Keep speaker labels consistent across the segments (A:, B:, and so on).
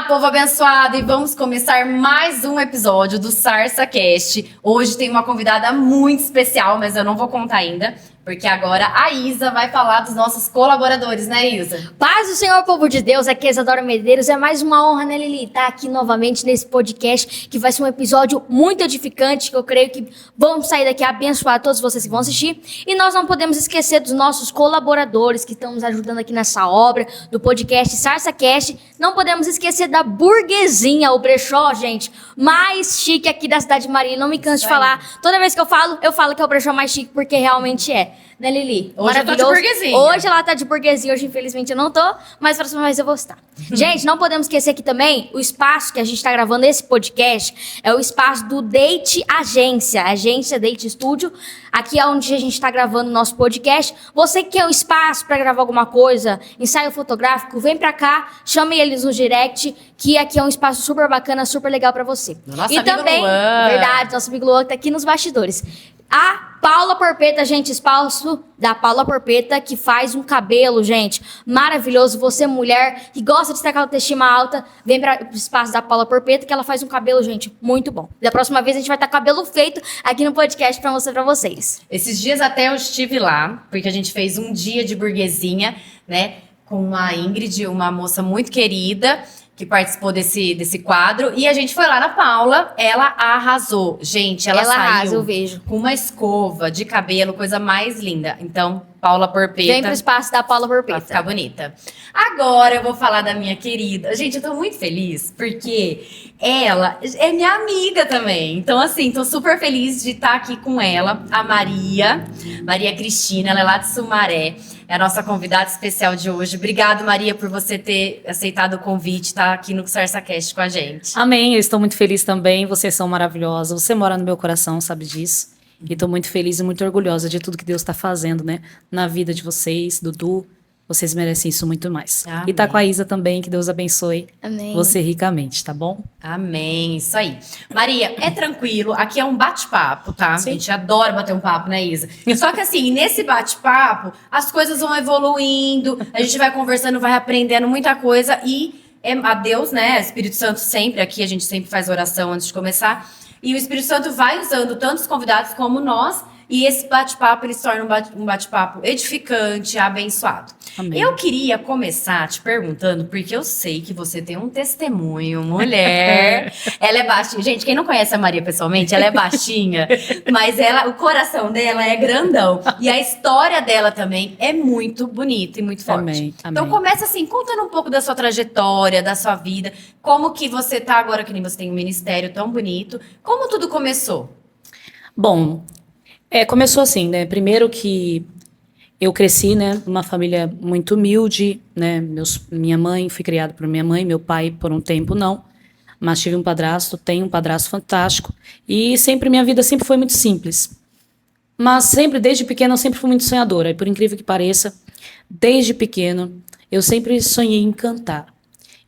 A: povo abençoado, e vamos começar mais um episódio do SarsaCast. Hoje tem uma convidada muito especial, mas eu não vou contar ainda, porque agora a Isa vai falar dos nossos colaboradores, né, Isa?
B: Paz do Senhor, povo de Deus, aqui é Isadora Medeiros. É mais uma honra, né, Lili, estar aqui novamente nesse podcast, que vai ser um episódio muito edificante, que eu creio que vamos sair daqui abençoar todos vocês que vão assistir. E nós não podemos esquecer dos nossos colaboradores que estão nos ajudando aqui nessa obra do podcast SarsaCast. Não podemos esquecer da Burguesinha, o brechó, gente, mais chique aqui da cidade de Marília. Não me canso de falar. Toda vez que eu falo que é o brechó mais chique, porque realmente é. Né, Lili?
A: Hoje eu tô de burguesinha.
B: Hoje ela tá de burguesia, hoje infelizmente eu não tô, mas próxima vez eu vou estar. Gente, não podemos esquecer aqui também, o espaço que a gente tá gravando esse podcast é o espaço do Date Agência, Agência Date Studio. Aqui é onde a gente tá gravando o nosso podcast. Você que quer um espaço pra gravar alguma coisa, ensaio fotográfico, vem pra cá, chame eles no direct, que aqui é um espaço super bacana, super legal pra você.
A: Nossa,
B: e também,
A: Luan.
B: verdade, nosso amigo Luan tá aqui nos bastidores. A Paula Porpeta, gente, espaço da Paula Porpeta, que faz um cabelo, gente, maravilhoso. Você, mulher, que gosta de ter aquela autoestima alta, vem para o espaço da Paula Porpeta, que ela faz um cabelo, gente, muito bom. Da próxima vez a gente vai estar com o cabelo feito aqui no podcast para mostrar para vocês.
A: Esses dias até eu estive lá, porque a gente fez um dia de burguesinha, né, com a Ingrid, uma moça muito querida, que participou desse quadro, e a gente foi lá na Paula, ela arrasou. Gente, ela saiu
B: arrasa, eu vejo.
A: Com uma escova de cabelo, coisa mais linda. Então, Paula Porpeta.
B: Vem pro espaço da Paula
A: Pra
B: Porpeta.
A: ficar bonita. Agora eu vou falar da minha querida. Gente, eu tô muito feliz, porque ela é minha amiga também. Então, assim, tô super feliz de estar aqui com ela, a Maria Cristina, ela é lá de Sumaré. É a nossa convidada especial de hoje. Obrigado, Maria, por você ter aceitado o convite, estar aqui no SarsaCast com a gente.
C: Amém, eu estou muito feliz também. Vocês são maravilhosas. Você mora no meu coração, sabe disso. E estou muito feliz e muito orgulhosa de tudo que Deus está fazendo, né? Na vida de vocês, Dudu. Vocês merecem isso muito mais.
A: Amém.
C: E tá com a Isa também, que Deus abençoe
B: Amém.
C: você ricamente, tá bom?
A: Amém, isso aí. Maria, é tranquilo, aqui é um bate-papo, tá?
C: Sim.
A: A gente adora bater um papo, né, Isa? Só que assim, nesse bate-papo, as coisas vão evoluindo, a gente vai conversando, vai aprendendo muita coisa e é a Deus, né, Espírito Santo sempre, aqui a gente sempre faz oração antes de começar, e o Espírito Santo vai usando tanto os convidados como nós, e esse bate-papo, ele se torna um bate-papo edificante, abençoado.
C: Amém.
A: Eu queria começar te perguntando, porque eu sei que você tem um testemunho, mulher. Ela é baixinha. Gente, quem não conhece a Maria pessoalmente, ela é baixinha, mas o coração dela é grandão. E a história dela também é muito bonita e muito forte.
C: Amém,
A: Então
C: amém.
A: começa assim, contando um pouco da sua trajetória, da sua vida, como que você tá agora, que nem você tem um ministério tão bonito. Como tudo começou?
C: Bom, começou assim, né? Primeiro que eu cresci, né, numa família muito humilde, né? Minha mãe, fui criada por minha mãe, meu pai por um tempo não, mas tive um padrasto, tenho um padrasto fantástico e sempre minha vida sempre foi muito simples. Mas sempre, desde pequena, eu sempre fui muito sonhadora. E por incrível que pareça, desde pequeno, eu sempre sonhei em cantar.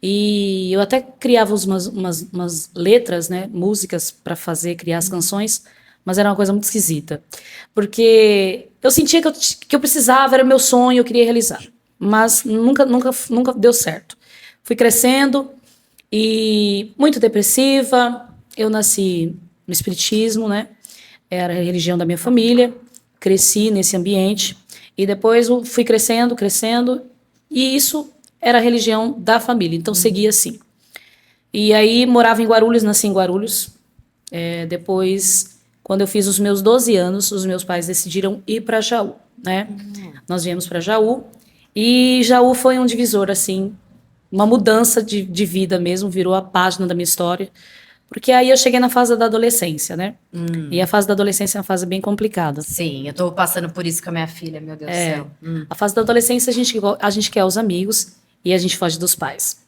C: E eu até criava umas letras, né, músicas para criar as canções, mas era uma coisa muito esquisita. Porque eu sentia que eu precisava, era meu sonho, eu queria realizar. Mas nunca deu certo. Fui crescendo e muito depressiva. Eu nasci no espiritismo, né? Era a religião da minha família. Cresci nesse ambiente. E depois eu fui crescendo. E isso era a religião da família. Então seguia assim. E aí morava em Guarulhos, nasci em Guarulhos. Depois, quando eu fiz os meus 12 anos, os meus pais decidiram ir para Jaú, né? Nós viemos para Jaú. E Jaú foi um divisor, assim, uma mudança de vida mesmo, virou a página da minha história. Porque aí eu cheguei na fase da adolescência, né? E a fase da adolescência é uma fase bem complicada.
A: Sim, eu tô passando por isso com a minha filha, meu Deus do céu.
C: A fase da adolescência, a gente quer os amigos e a gente foge dos pais.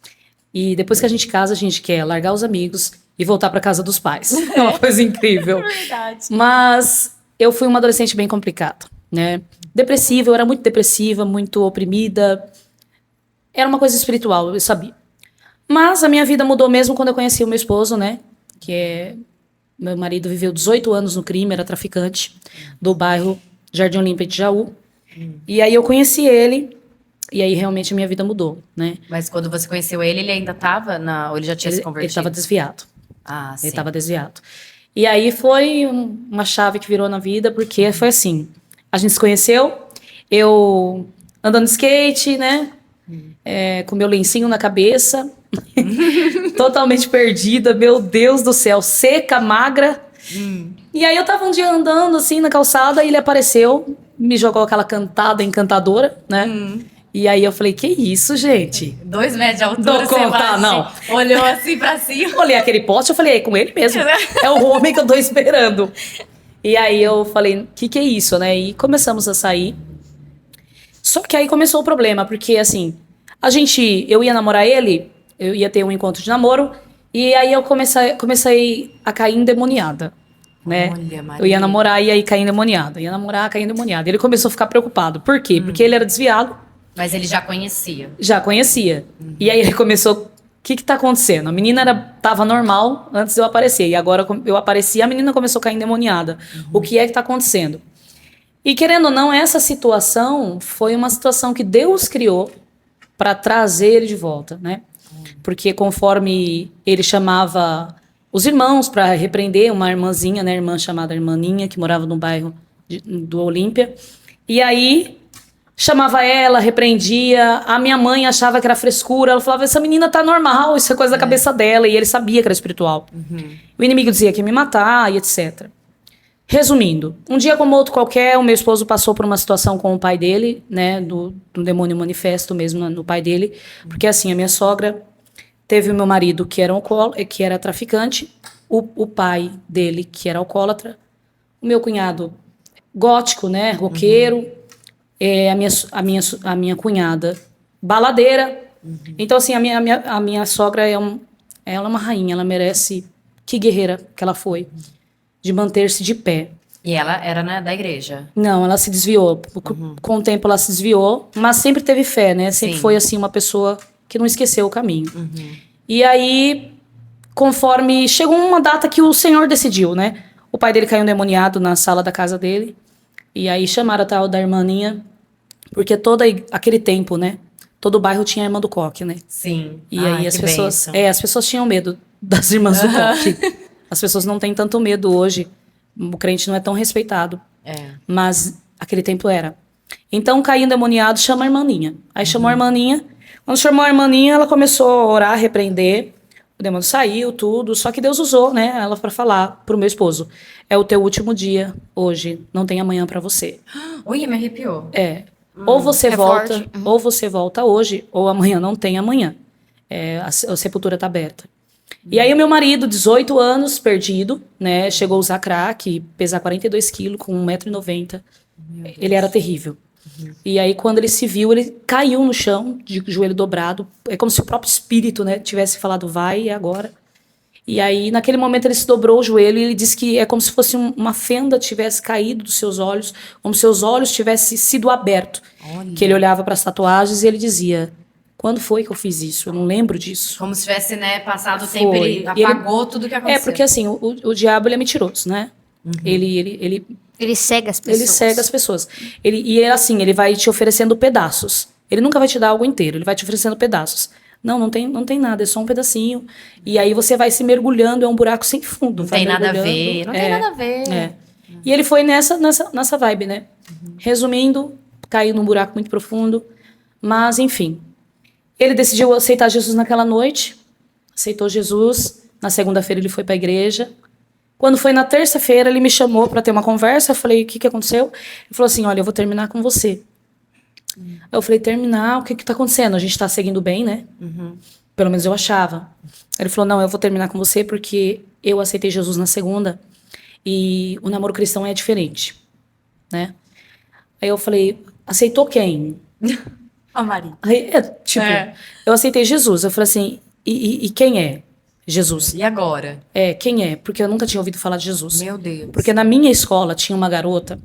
C: E depois que a gente casa, a gente quer largar os amigos e voltar para casa dos pais. É uma coisa incrível.
A: É verdade.
C: Mas eu fui uma adolescente bem complicada, né? Depressiva, eu era muito depressiva, muito oprimida. Era uma coisa espiritual, eu sabia. Mas a minha vida mudou mesmo quando eu conheci o meu esposo, né? Meu marido viveu 18 anos no crime, era traficante do bairro Jardim Olímpia de Jaú. E aí eu conheci ele E aí realmente a minha vida mudou, né?
A: Mas quando você conheceu ele ainda tava ou ele já tinha se
C: Ele
A: convertido?
C: estava desviado.
A: Ah, sim.
C: Ele estava desviado. E aí foi uma chave que virou na vida, porque foi assim, a gente se conheceu, eu andando de skate, né? Com meu lencinho na cabeça, totalmente perdida, meu Deus do céu, seca, magra. E aí eu tava um dia andando assim na calçada e ele apareceu, me jogou aquela cantada encantadora, né? E aí eu falei, que isso, gente?
A: 2 metros de altura,
C: Dou conta,
A: Sebastião.
C: não.
A: Olhou assim pra cima.
C: Olhei aquele poste, eu falei, é com ele mesmo. É o homem que eu tô esperando. E aí eu falei, que é isso, né? E começamos a sair. Só que aí começou o problema, porque assim, eu ia namorar ele, eu ia ter um encontro de namoro, e aí eu comecei a cair endemoniada, né?
A: Olha, Maria.
C: Eu ia namorar e aí cair endemoniada. Ia namorar, cair endemoniada. Ele começou a ficar preocupado. Por quê? Porque ele era desviado.
A: Mas ele já conhecia.
C: Já conhecia. E aí ele começou, o que tá acontecendo? A menina tava normal antes de eu aparecer. E agora eu apareci, a menina começou a cair endemoniada. O que é que tá acontecendo? E querendo ou não, essa situação foi uma situação que Deus criou para trazer ele de volta, né? Porque conforme ele chamava os irmãos para repreender uma irmãzinha, né? Irmã chamada Irmaninha, que morava no bairro do Olímpia. E aí chamava ela, repreendia. A minha mãe achava que era frescura. Ela falava, essa menina tá normal, isso é coisa da cabeça dela. E ele sabia que era espiritual. O inimigo dizia que ia me matar e etc. Resumindo, um dia como outro qualquer, o meu esposo passou por uma situação com o pai dele, né? Do demônio manifesto mesmo no pai dele. Porque assim, a minha sogra teve o meu marido que era traficante. O pai dele que era alcoólatra. O meu cunhado gótico, né? Roqueiro. A minha cunhada baladeira. Então, assim, a minha sogra ela é uma rainha, ela merece, que guerreira que ela foi, de manter-se de pé.
A: E ela era da igreja?
C: Não, ela se desviou. Com o tempo ela se desviou, mas sempre teve fé, né? Sempre
A: Sim.
C: foi, assim, uma pessoa que não esqueceu o caminho. E aí, conforme chegou uma data que o Senhor decidiu, né? O pai dele caiu endemoniado na sala da casa dele. E aí chamaram a tal da irmaninha, porque todo aquele tempo, né? Todo o bairro tinha a irmã do coque, né?
A: Sim.
C: E
A: Ai,
C: aí as
A: que
C: pessoas,
A: bênção.
C: as pessoas tinham medo das irmãs do coque. As pessoas não têm tanto medo hoje. O crente não é tão respeitado. Mas aquele tempo era. Então, caiu endemoniado, chama a irmaninha. Aí chamou a irmaninha. Quando chamou a irmaninha, ela começou a orar, a repreender. O demônio saiu, tudo. Só que Deus usou, né, ela para falar pro meu esposo. É o teu último dia hoje. Não tem amanhã para você.
A: Ui, me arrepiou.
C: Ou você
B: É
C: volta,
B: forte.
C: ou você volta hoje, ou amanhã não tem amanhã. A sepultura tá aberta. E aí o meu marido, 18 anos, perdido, né? Chegou a usar crack, pesar 42 quilos, com 1,90 m. Ele era terrível. E aí quando ele se viu, ele caiu no chão, de joelho dobrado. É como se o próprio espírito, né, tivesse falado, vai, é agora. E aí naquele momento ele se dobrou o joelho e ele disse que é como se fosse uma fenda tivesse caído dos seus olhos, como se seus olhos tivessem sido abertos. Que ele olhava para as tatuagens e ele dizia... Quando foi que eu fiz isso? Eu não lembro disso.
A: Como se tivesse, né, passado o tempo, ele
C: E
A: apagou tudo que aconteceu.
C: porque assim, o diabo, ele é mentiroso, né?
B: Ele cega as pessoas.
C: Ele cega as pessoas. Ele vai te oferecendo pedaços. Ele nunca vai te dar algo inteiro, ele vai te oferecendo pedaços. Não tem nada, é só um pedacinho. E aí você vai se mergulhando, é um buraco sem fundo.
A: Não tem nada a ver.
B: Não tem nada a ver.
C: E ele foi nessa vibe, né? Resumindo, caiu num buraco muito profundo. Mas, enfim... Ele decidiu aceitar Jesus naquela noite, aceitou Jesus. Na segunda-feira ele foi para a igreja. Quando foi na terça-feira, ele me chamou para ter uma conversa. Eu falei, o que aconteceu? Ele falou assim, olha, eu vou terminar com você. Eu falei, terminar? O que tá acontecendo? A gente tá seguindo bem, né? Pelo menos eu achava. Ele falou, não, eu vou terminar com você porque eu aceitei Jesus na segunda e o namoro cristão é diferente, né? Aí eu falei, aceitou quem?
A: A Maria.
C: Aí, eu aceitei Jesus. Eu falei assim, e quem é Jesus?
A: E agora?
C: Quem é? Porque eu nunca tinha ouvido falar de Jesus.
A: Meu Deus.
C: Porque na minha escola tinha uma garota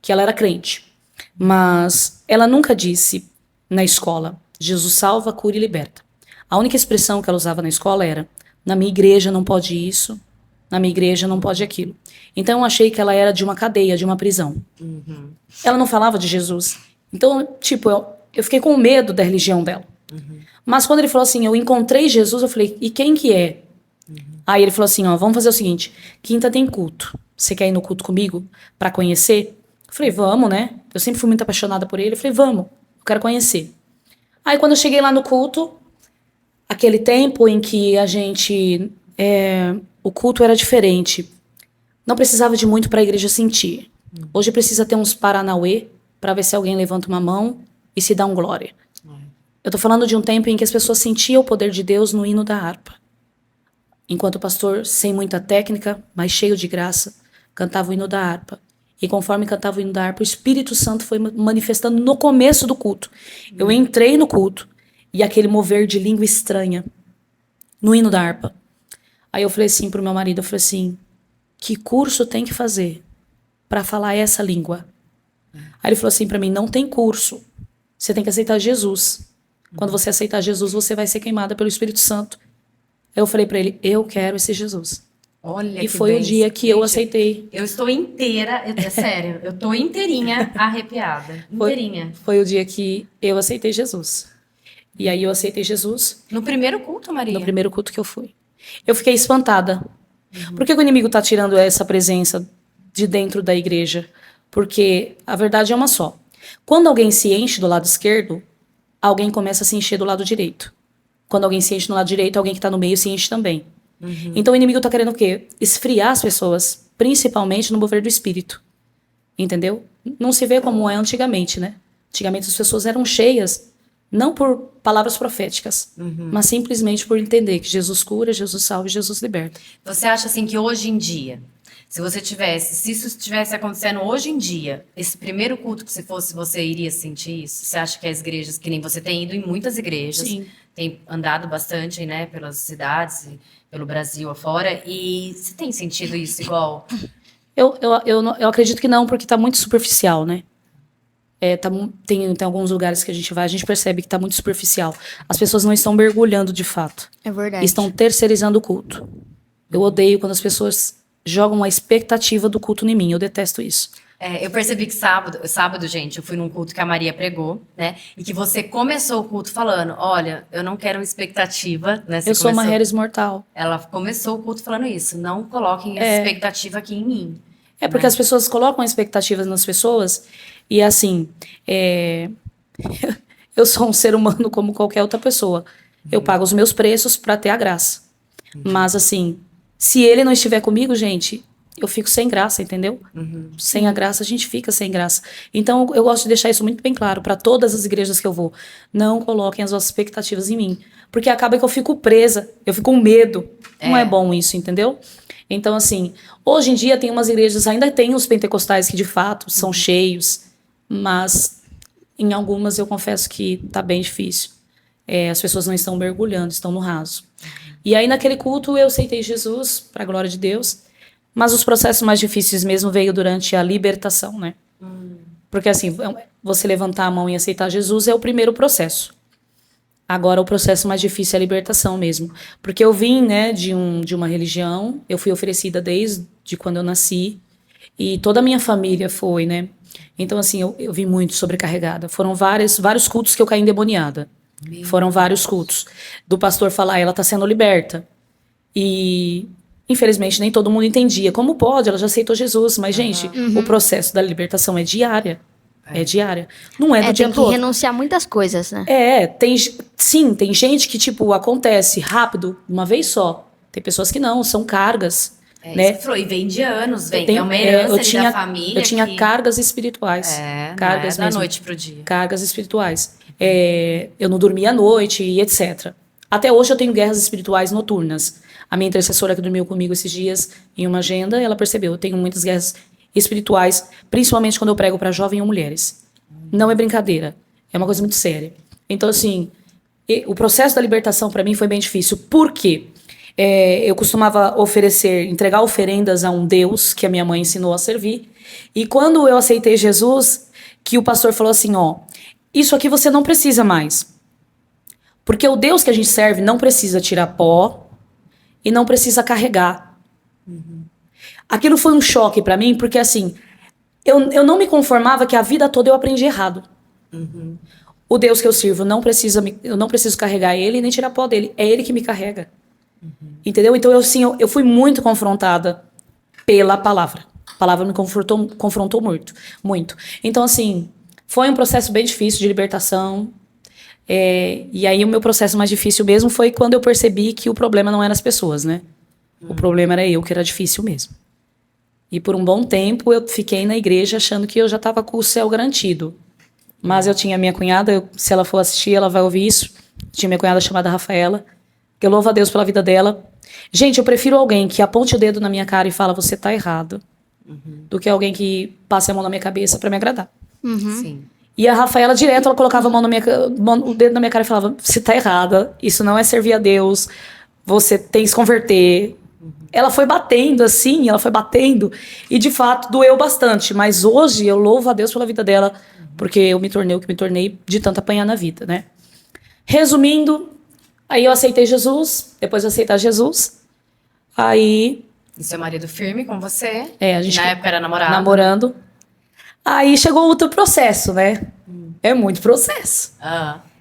C: que ela era crente. Mas ela nunca disse na escola, Jesus salva, cura e liberta. A única expressão que ela usava na escola era, na minha igreja não pode isso, na minha igreja não pode aquilo. Então eu achei que ela era de uma cadeia, de uma prisão. Ela não falava de Jesus. Então, eu fiquei com medo da religião dela. Mas quando ele falou assim, eu encontrei Jesus, eu falei, e quem que é? Aí ele falou assim, ó, vamos fazer o seguinte, quinta tem culto. Você quer ir no culto comigo pra conhecer? Eu falei, vamos, né? Eu sempre fui muito apaixonada por ele. Eu falei, vamos, eu quero conhecer. Aí quando eu cheguei lá no culto, aquele tempo em que a gente... o culto era diferente. Não precisava de muito pra igreja sentir. Hoje precisa ter uns paranauê pra ver se alguém levanta uma mão e se dá um glória. Eu tô falando de um tempo em que as pessoas sentiam o poder de Deus no hino da harpa. Enquanto o pastor, sem muita técnica, mas cheio de graça, cantava o hino da harpa. E conforme cantava o hino da harpa, o Espírito Santo foi manifestando no começo do culto. Eu entrei no culto e aquele mover de língua estranha no hino da harpa. Aí eu falei assim pro meu marido, eu falei assim, que curso tem que fazer para falar essa língua? Aí ele falou assim pra mim, não tem curso. Você tem que aceitar Jesus. Quando você aceitar Jesus, você vai ser queimada pelo Espírito Santo. Aí eu falei pra ele, eu quero esse Jesus.
A: Olha,
C: E foi o dia que eu aceitei.
A: Eu estou inteira, é sério, eu tô inteirinha arrepiada. Inteirinha.
C: Foi o dia que eu aceitei Jesus. E aí eu aceitei Jesus
A: No primeiro culto, Maria?
C: no primeiro culto que eu fui. Eu fiquei espantada. Por que o inimigo tá tirando essa presença de dentro da igreja? Porque a verdade é uma só. Quando alguém se enche do lado esquerdo, alguém começa a se encher do lado direito. Quando alguém se enche do lado direito, alguém que está no meio se enche também. Então o inimigo está querendo o quê? Esfriar as pessoas, principalmente no mover do espírito. Entendeu? Não se vê como é antigamente, né? Antigamente as pessoas eram cheias, não por palavras proféticas, mas simplesmente por entender que Jesus cura, Jesus salva e Jesus liberta.
A: Você acha assim que hoje em dia, se isso estivesse acontecendo hoje em dia, esse primeiro culto que se fosse, você iria sentir isso? Você acha que as igrejas, que nem você tem ido em muitas igrejas,
C: Sim.
A: tem andado bastante, né, pelas cidades, pelo Brasil afora, e você tem sentido isso igual?
C: Eu acredito que não, porque está muito superficial, né? Tem alguns lugares que a gente vai, a gente percebe que está muito superficial. As pessoas não estão mergulhando de fato.
B: É verdade.
C: Estão terceirizando o culto. Eu odeio quando as pessoas jogam a expectativa do culto em mim. Eu detesto isso.
A: Eu percebi que sábado, gente, eu fui num culto que a Maria pregou, né? E que você começou o culto falando, olha, eu não quero expectativa, né?
C: Eu sou uma Heres mortal.
A: Ela começou o culto falando isso, não coloquem expectativa aqui em mim.
C: É porque as pessoas colocam expectativas nas pessoas e assim, eu sou um ser humano como qualquer outra pessoa. Eu pago os meus preços para ter a graça. Mas assim, se ele não estiver comigo, gente, eu fico sem graça, entendeu? Sem a graça, a gente fica sem graça. Então, eu gosto de deixar isso muito bem claro para todas as igrejas que eu vou. Não coloquem as vossas expectativas em mim. Porque acaba que eu fico presa, eu fico com medo. Não é bom isso, entendeu? Então, assim, hoje em dia tem umas igrejas, ainda tem os pentecostais que de fato são cheios, mas em algumas eu confesso que tá bem difícil. As pessoas não estão mergulhando, estão no raso. E aí naquele culto eu aceitei Jesus, para a glória de Deus, mas os processos mais difíceis mesmo veio durante a libertação, né? Porque assim, você levantar a mão e aceitar Jesus é o primeiro processo. Agora o processo mais difícil é a libertação mesmo. Porque eu vim, né, de uma religião, eu fui oferecida desde quando eu nasci, e toda a minha família foi, né? Então assim, eu vim muito sobrecarregada. Foram vários cultos que eu caí endemoniada. Foram vários cultos. Do pastor falar, ela está sendo liberta. E, infelizmente, nem todo mundo entendia. Como pode? Ela já aceitou Jesus. Mas, gente, o processo da libertação é diária. É diária. Não é do dia
B: tem
C: pro
B: que
C: outro.
B: renunciar muitas coisas, né?
C: Tem gente que, tipo, acontece rápido, uma vez só. Tem pessoas que não, são cargas. Né?
A: Isso falou, e vem de anos, é uma herança ali da família.
C: Eu tinha cargas espirituais. Cargas
A: da
C: mesmo.
A: noite pro dia.
C: Cargas espirituais. Eu não dormia à noite e etc. Até hoje eu tenho guerras espirituais noturnas. A minha intercessora que dormiu comigo esses dias em uma agenda, ela percebeu, eu tenho muitas guerras espirituais, principalmente quando eu prego para jovens ou mulheres. Não é brincadeira, é uma coisa muito séria. Então, assim, o processo da libertação para mim foi bem difícil. Por quê? Eu costumava entregar oferendas a um Deus que a minha mãe ensinou a servir. E quando eu aceitei Jesus, que o pastor falou assim, ó, isso aqui você não precisa mais. Porque o Deus que a gente serve não precisa tirar pó e não precisa carregar. Aquilo foi um choque pra mim, porque assim, eu não me conformava que a vida toda eu aprendi errado. O Deus que eu sirvo eu não preciso carregar ele nem tirar pó dele. É ele que me carrega. Entendeu? Então, eu fui muito confrontada pela palavra. A palavra me confrontou muito, muito. Então, assim, foi um processo bem difícil de libertação. E aí, o meu processo mais difícil mesmo foi quando eu percebi que o problema não eram as pessoas, né? O problema era eu, que era difícil mesmo. E por um bom tempo, eu fiquei na igreja achando que eu já estava com o céu garantido. Mas eu tinha minha cunhada, se ela for assistir, ela vai ouvir isso. Tinha minha cunhada chamada Rafaela, que eu louvo a Deus pela vida dela. Gente, eu prefiro alguém que aponte o dedo na minha cara e fala, você tá errado, do que alguém que passe a mão na minha cabeça pra me agradar.
A: Sim.
C: E a Rafaela, direto, ela colocava o dedo na minha cara e falava, você tá errada, isso não é servir a Deus, você tem que se converter. Ela foi batendo assim, e de fato doeu bastante. Mas hoje eu louvo a Deus pela vida dela, porque eu me tornei o que me tornei de tanto apanhar na vida, né? Resumindo, aí eu aceitei Jesus, depois de aceitar Jesus, aí...
A: E seu marido firme com você?
C: A gente
A: Na época era namorado?
C: Namorando. Aí chegou outro processo, né? É muito processo.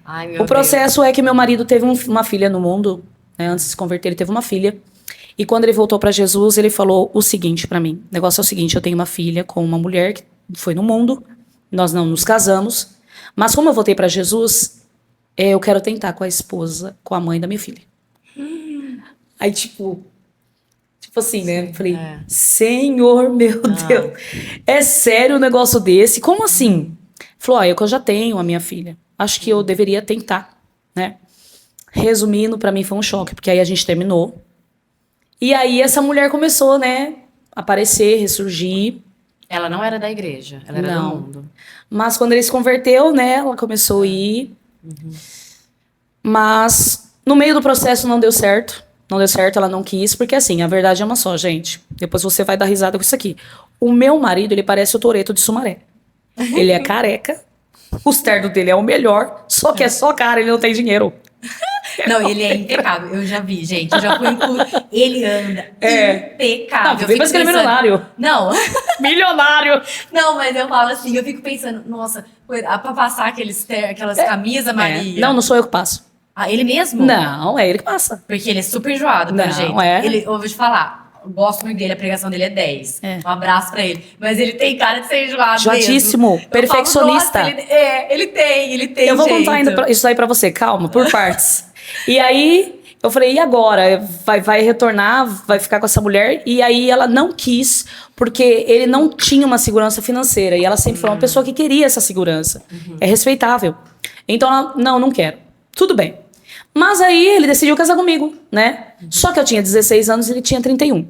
A: Ai, meu
C: O processo é que meu marido teve uma filha no mundo, né? Antes de se converter, ele teve uma filha. E quando ele voltou pra Jesus, ele falou o seguinte pra mim. O negócio é o seguinte, eu tenho uma filha com uma mulher que foi no mundo, nós não nos casamos, mas como eu voltei pra Jesus, eu quero tentar com a esposa, com a mãe da minha filha. Aí, tipo assim, né? Eu falei, Senhor, meu Deus, é sério um negócio desse? Como assim? Falou, eu já tenho a minha filha, acho que eu deveria tentar, né? Resumindo, pra mim foi um choque, porque aí a gente terminou. E aí essa mulher começou, né, a aparecer, ressurgir.
A: Ela não era da igreja, ela era do mundo.
C: Mas quando ele se converteu, né, ela começou a ir. Mas no meio do processo não deu certo. Não deu certo, ela não quis, porque assim, a verdade é uma só, gente. Depois você vai dar risada com isso aqui. O meu marido, ele parece o Toretto de Sumaré. Ele é careca, o terno dele é o melhor, só que é só cara, ele não tem dinheiro.
A: Não, ele é impecável. Eu já vi, gente. Eu já fui em clube. Ele anda impecável.
C: Não, vem pra que ele é milionário.
A: Não.
C: Milionário.
A: Não, mas eu falo assim, eu fico pensando, nossa, pra passar aquelas camisas, Maria.
C: Não sou eu que passo.
A: Ah, ele mesmo?
C: Não, é ele que passa.
A: Porque ele é super enjoado, pelo
C: Não,
A: jeito. Eu vou te falar. Eu gosto muito dele, a pregação dele é 10. Um abraço pra ele. Mas ele tem cara de ser enjoado
C: Enjoadíssimo,
A: mesmo.
C: perfeccionista.
A: Falo, ele tem
C: Eu vou
A: jeito.
C: contar ainda isso aí pra você, calma, por partes. E aí, eu falei, e agora? Vai retornar, vai ficar com essa mulher? E aí ela não quis, porque ele não tinha uma segurança financeira. E ela sempre foi uma pessoa que queria essa segurança. É respeitável. Então ela, não quero. Tudo bem. Mas aí ele decidiu casar comigo, né? Só que eu tinha 16 anos e ele tinha 31.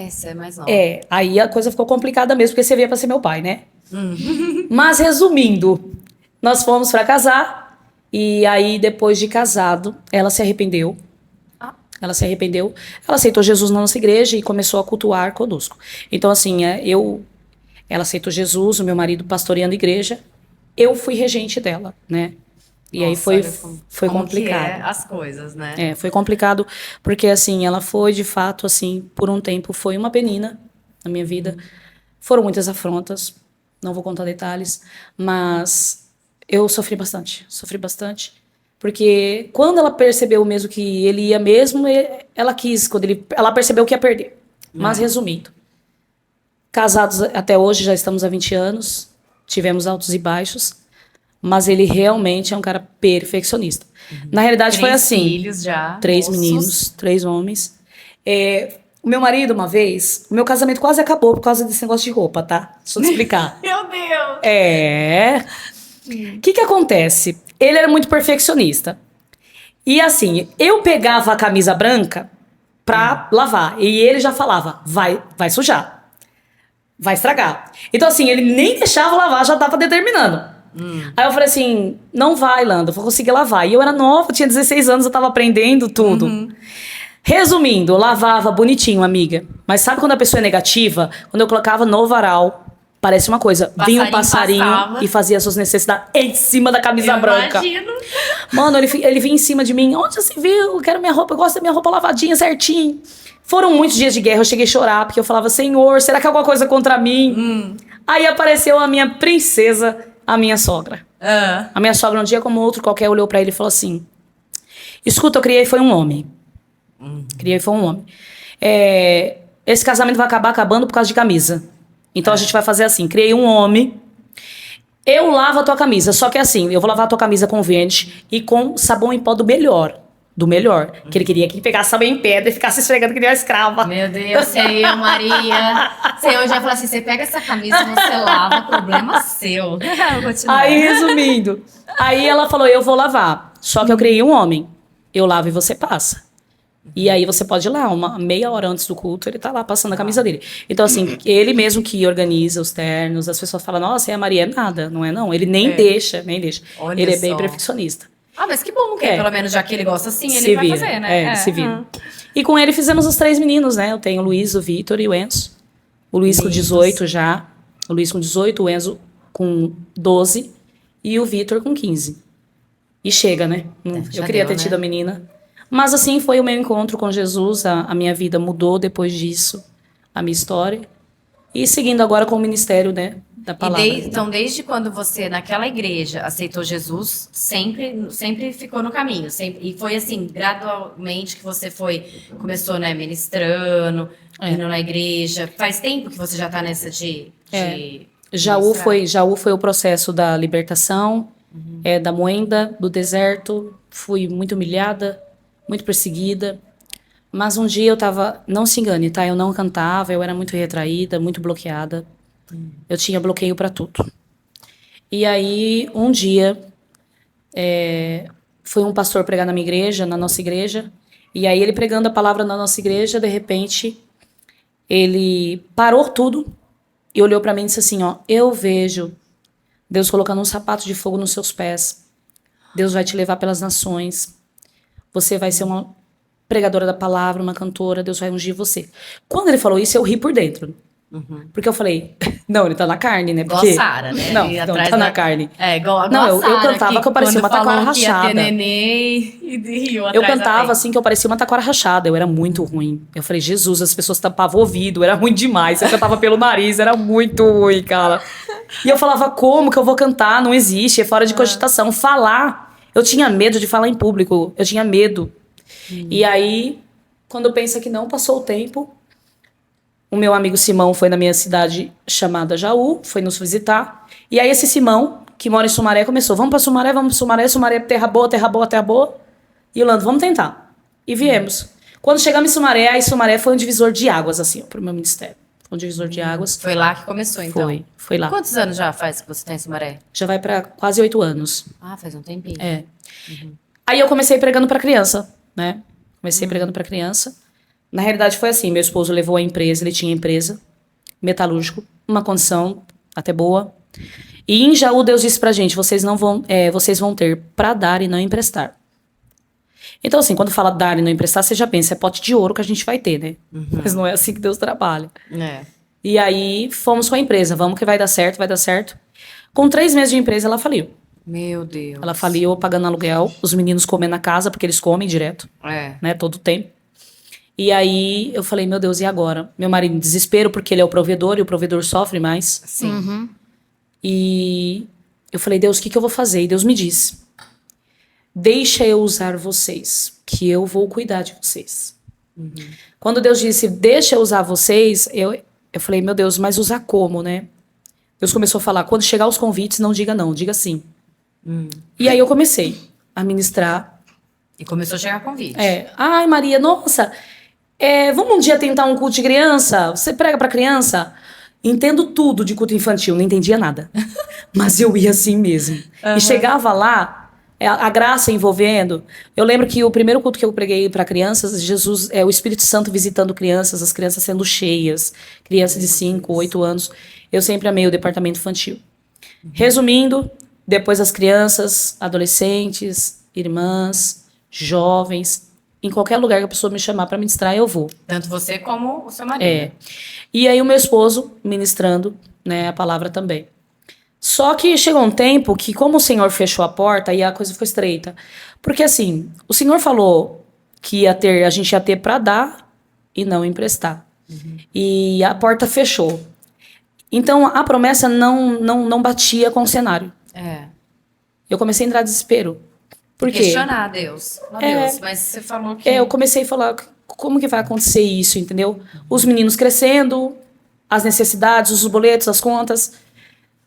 A: Essa é mais nova.
C: Aí a coisa ficou complicada mesmo, porque você veio pra ser meu pai, né? Mas resumindo, nós fomos pra casar. E aí, depois de casado, ela se arrependeu. Ela se arrependeu. Ela aceitou Jesus na nossa igreja e começou a cultuar conosco. Então, assim, ela aceitou Jesus, o meu marido pastoreando a igreja. Eu fui regente dela, né? E nossa, aí foi complicado.
A: Que é as coisas, né?
C: Foi complicado, porque, assim, ela foi, de fato, assim, por um tempo, foi uma penina na minha vida. Foram muitas afrontas, não vou contar detalhes, mas... eu sofri bastante, porque quando ela percebeu mesmo que ele ia mesmo, ela quis, ela percebeu que ia perder. Mas resumindo, casados até hoje, já estamos há 20 anos, tivemos altos e baixos, mas ele realmente é um cara perfeccionista. Na realidade foi assim.
A: 3 filhos já.
C: 3 meninos, 3 homens. O meu marido, uma vez, o meu casamento quase acabou por causa desse negócio de roupa, tá? Deixa eu te explicar.
A: Meu Deus!
C: O que acontece? Ele era muito perfeccionista. E assim, eu pegava a camisa branca pra lavar. E ele já falava, vai sujar. Vai estragar. Então assim, ele nem deixava lavar, já tava determinando. Aí eu falei assim, não vai, Landa, eu vou conseguir lavar. E eu era nova, tinha 16 anos, eu tava aprendendo tudo. Resumindo, eu lavava bonitinho, amiga. Mas sabe quando a pessoa é negativa? Quando eu colocava no varal... parece uma coisa, vinha um passarinho passava. E fazia as suas necessidades em cima da camisa branca.
A: Imagino.
C: Mano, ele vinha em cima de mim. Onde você viu? Eu quero minha roupa, eu gosto da minha roupa lavadinha, certinho. Foram muitos dias de guerra, eu cheguei a chorar, porque eu falava, Senhor, será que é alguma coisa contra mim? Aí apareceu a minha princesa, a minha sogra. A minha sogra, um dia como outro, qualquer olhou pra ele e falou assim: escuta, eu criei foi um homem. Criei foi um homem. Esse casamento vai acabar acabando por causa de camisa. Então a gente vai fazer assim: criei um homem, eu lavo a tua camisa. Só que assim, eu vou lavar a tua camisa com verde e com sabão em pó do melhor. Do melhor. Que ele queria que pegasse sabão em pedra e ficasse esfregando que nem uma escrava.
A: Meu Deus, sei eu, Maria. Sei eu, já falei assim, você pega essa camisa, você lava, problema seu.
C: Aí, resumindo. Aí ela falou, eu vou lavar. Só que eu criei um homem. Eu lavo e você passa. E aí você pode ir lá, uma meia hora antes do culto, ele tá lá passando a camisa dele. Então, assim, ele mesmo que organiza os ternos, as pessoas falam, nossa, é a Maria, é nada, não é não. Ele nem deixa, nem deixa.
A: Olha
C: ele é bem
A: só.
C: perfeccionista.
A: Ah, mas que bom que pelo menos já que ele gosta assim, ele
C: Se
A: vai
C: vira,
A: fazer, né?
C: ele se vira. E com ele fizemos os 3 meninos, né? Eu tenho o Luiz, o Vitor e o Enzo. O Luiz com 18 já. O Luiz com 18, o Enzo com 12 e o Vitor com 15. E chega, né?
A: Já
C: Eu queria
A: deu,
C: ter tido
A: né?
C: a menina. Mas assim foi o meu encontro com Jesus. A minha vida mudou depois disso. A minha história. E seguindo agora com o ministério, né? Da palavra.
A: Então, desde quando você, naquela igreja, aceitou Jesus, sempre ficou no caminho. E foi assim, gradualmente que você começou, né, ministrando, indo na igreja. Faz tempo que você já tá nessa de
C: Jaú
A: ministrar?
C: foi o processo da libertação, da moenda, do deserto. Fui muito humilhada, muito perseguida. Mas um dia eu tava... Não se engane, tá? Eu não cantava, eu era muito retraída, muito bloqueada. Eu tinha bloqueio pra tudo. E aí, um dia, foi um pastor pregar na minha igreja, na nossa igreja. E aí, ele pregando a palavra na nossa igreja, de repente, ele parou tudo e olhou pra mim e disse assim, ó, eu vejo Deus colocando um sapato de fogo nos seus pés. Deus vai te levar pelas nações. Você vai ser uma pregadora da palavra, uma cantora, Deus vai ungir você. Quando ele falou isso, eu ri por dentro. Porque eu falei, não, ele tá na carne, né?
A: Igual
C: Porque...
A: a Sara, né?
C: Não,
A: Ali
C: então,
A: atrás
C: ele tá na carne.
A: Igual
C: Não,
A: a
C: eu
A: Sara,
C: cantava que eu parecia uma
A: quando
C: taquara
A: falou que ia ter
C: rachada.
A: neném e riu
C: Eu
A: atrás da
C: cantava
A: frente.
C: assim que eu parecia uma taquara rachada. Eu era muito ruim. Eu falei, Jesus, as pessoas tapavam o ouvido. Era ruim demais. Eu cantava pelo nariz. Era muito ruim, cara. E eu falava, como que eu vou cantar? Não existe. É fora de cogitação. Falar. Eu tinha medo de falar em público. Eu tinha medo. E aí, quando pensa que não, passou o tempo. O meu amigo Simão foi na minha cidade chamada Jaú. Foi nos visitar. E aí esse Simão, que mora em Sumaré, começou. Vamos pra Sumaré, vamos pra Sumaré. Sumaré, terra boa, terra boa, terra boa. E o Lando, vamos tentar. E viemos. Quando chegamos em Sumaré, aí Sumaré foi um divisor de águas, assim, ó, pro meu ministério. Foi um divisor de águas.
A: Foi lá que começou, então.
C: Foi lá.
A: Quantos anos já faz que você tá em Sumaré?
C: Já vai pra quase 8 anos.
A: Ah, faz um tempinho.
C: Aí eu comecei pregando pra criança, né? Comecei pregando pra criança. Na realidade foi assim, meu esposo levou a empresa, ele tinha empresa, metalúrgico, uma condição até boa. E em Jaú Deus disse pra gente, vocês vão ter pra dar e não emprestar. Então assim, quando fala dar e não emprestar, você já pensa, é pote de ouro que a gente vai ter, né? Mas não é assim que Deus trabalha. E aí fomos com a empresa, vamos que vai dar certo, vai dar certo. Com 3 meses de empresa ela faliu.
A: Meu Deus.
C: Ela faliu pagando aluguel, os meninos comendo na casa, porque eles comem direto,
A: É.
C: né, todo o tempo. E aí eu falei, meu Deus, e agora? Meu marido em desespero, porque ele é o provedor e o provedor sofre mais.
A: Sim.
C: E eu falei, Deus, o que eu vou fazer? E Deus me disse, deixa eu usar vocês, que eu vou cuidar de vocês. Quando Deus disse, deixa eu usar vocês, eu falei, meu Deus, mas usar como, né? Deus começou a falar, quando chegar os convites, não diga não, diga sim. E aí eu comecei a ministrar.
A: E começou a chegar convite.
C: Ai, Maria, nossa, vamos um dia tentar um culto de criança? Você prega pra criança? Entendo tudo de culto infantil, não entendia nada. Mas eu ia assim mesmo. E chegava lá, a graça envolvendo. Eu lembro que o primeiro culto que eu preguei para crianças, Jesus, o Espírito Santo visitando crianças, as crianças sendo cheias, crianças de 5, 8 anos. Eu sempre amei o departamento infantil. Resumindo, depois as crianças, adolescentes, irmãs, jovens, em qualquer lugar que a pessoa me chamar para ministrar, eu vou.
A: Tanto você como o seu marido.
C: E aí o meu esposo ministrando, né, a palavra também. Só que chegou um tempo que, como o Senhor fechou a porta, aí a coisa ficou estreita. Porque assim, o Senhor falou que a gente ia ter para dar e não emprestar. E a porta fechou. Então a promessa não batia com o cenário. Eu comecei a entrar em desespero. Por quê?
A: Questionar a Deus. Deus, mas você falou que...
C: Eu comecei a falar, como que vai acontecer isso, entendeu? Os meninos crescendo, as necessidades, os boletos, as contas.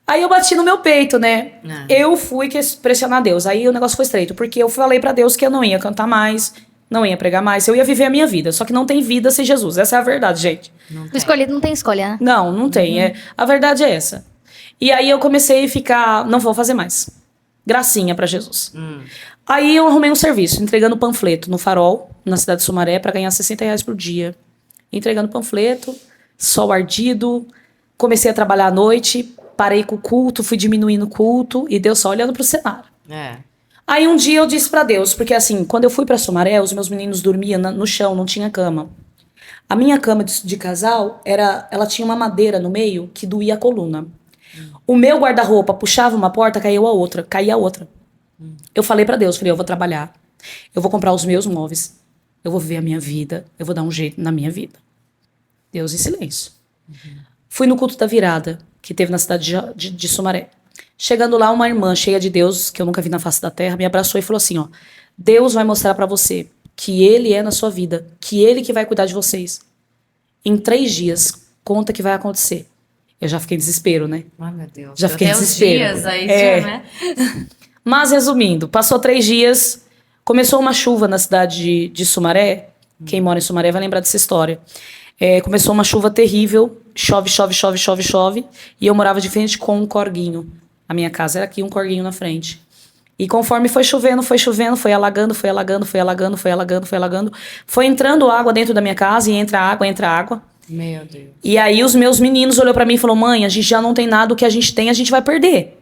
C: Aí eu bati no meu peito, né? Eu fui pressionar Deus. Aí o negócio foi estreito, porque eu falei pra Deus que eu não ia cantar mais, não ia pregar mais, eu ia viver a minha vida. Só que não tem vida sem Jesus. Essa é a verdade, gente.
B: O escolhido não tem escolha, né?
C: Não tem. A verdade é essa. E aí eu comecei a ficar, não vou fazer mais. Gracinha pra Jesus. Aí eu arrumei um serviço, entregando panfleto no Farol, na cidade de Sumaré, pra ganhar R$60 por dia. Entregando panfleto, sol ardido, comecei a trabalhar à noite, parei com o culto, fui diminuindo o culto, e Deus só olhando pro cenário. Aí um dia eu disse pra Deus, porque assim, quando eu fui pra Sumaré, os meus meninos dormiam no chão, não tinha cama. A minha cama de casal, ela tinha uma madeira no meio que doía a coluna. O meu guarda-roupa puxava uma porta, caía a outra. Eu falei pra Deus, eu vou trabalhar, eu vou comprar os meus móveis, eu vou viver a minha vida, eu vou dar um jeito na minha vida. Deus em silêncio. Fui no culto da virada, que teve na cidade de Sumaré. Chegando lá, uma irmã cheia de Deus, que eu nunca vi na face da terra, me abraçou e falou assim, ó, Deus vai mostrar pra você que Ele é na sua vida, que Ele que vai cuidar de vocês. Em 3 dias, conta que vai acontecer. Eu já fiquei em desespero, né?
A: Ai, meu Deus.
C: Já fiquei em desespero.
A: Dias, aí, né?
C: Mas, resumindo, passou 3 dias, começou uma chuva na cidade de Sumaré. Quem mora em Sumaré vai lembrar dessa história. Começou uma chuva terrível, chove, e eu morava de frente com um corguinho. A minha casa era aqui, um corguinho na frente. E conforme foi chovendo, foi alagando. Foi entrando água dentro da minha casa, e entra água.
A: Meu Deus.
C: E aí os meus meninos olhou pra mim e falou, mãe, a gente já não tem nada, o que a gente tem, a gente vai perder.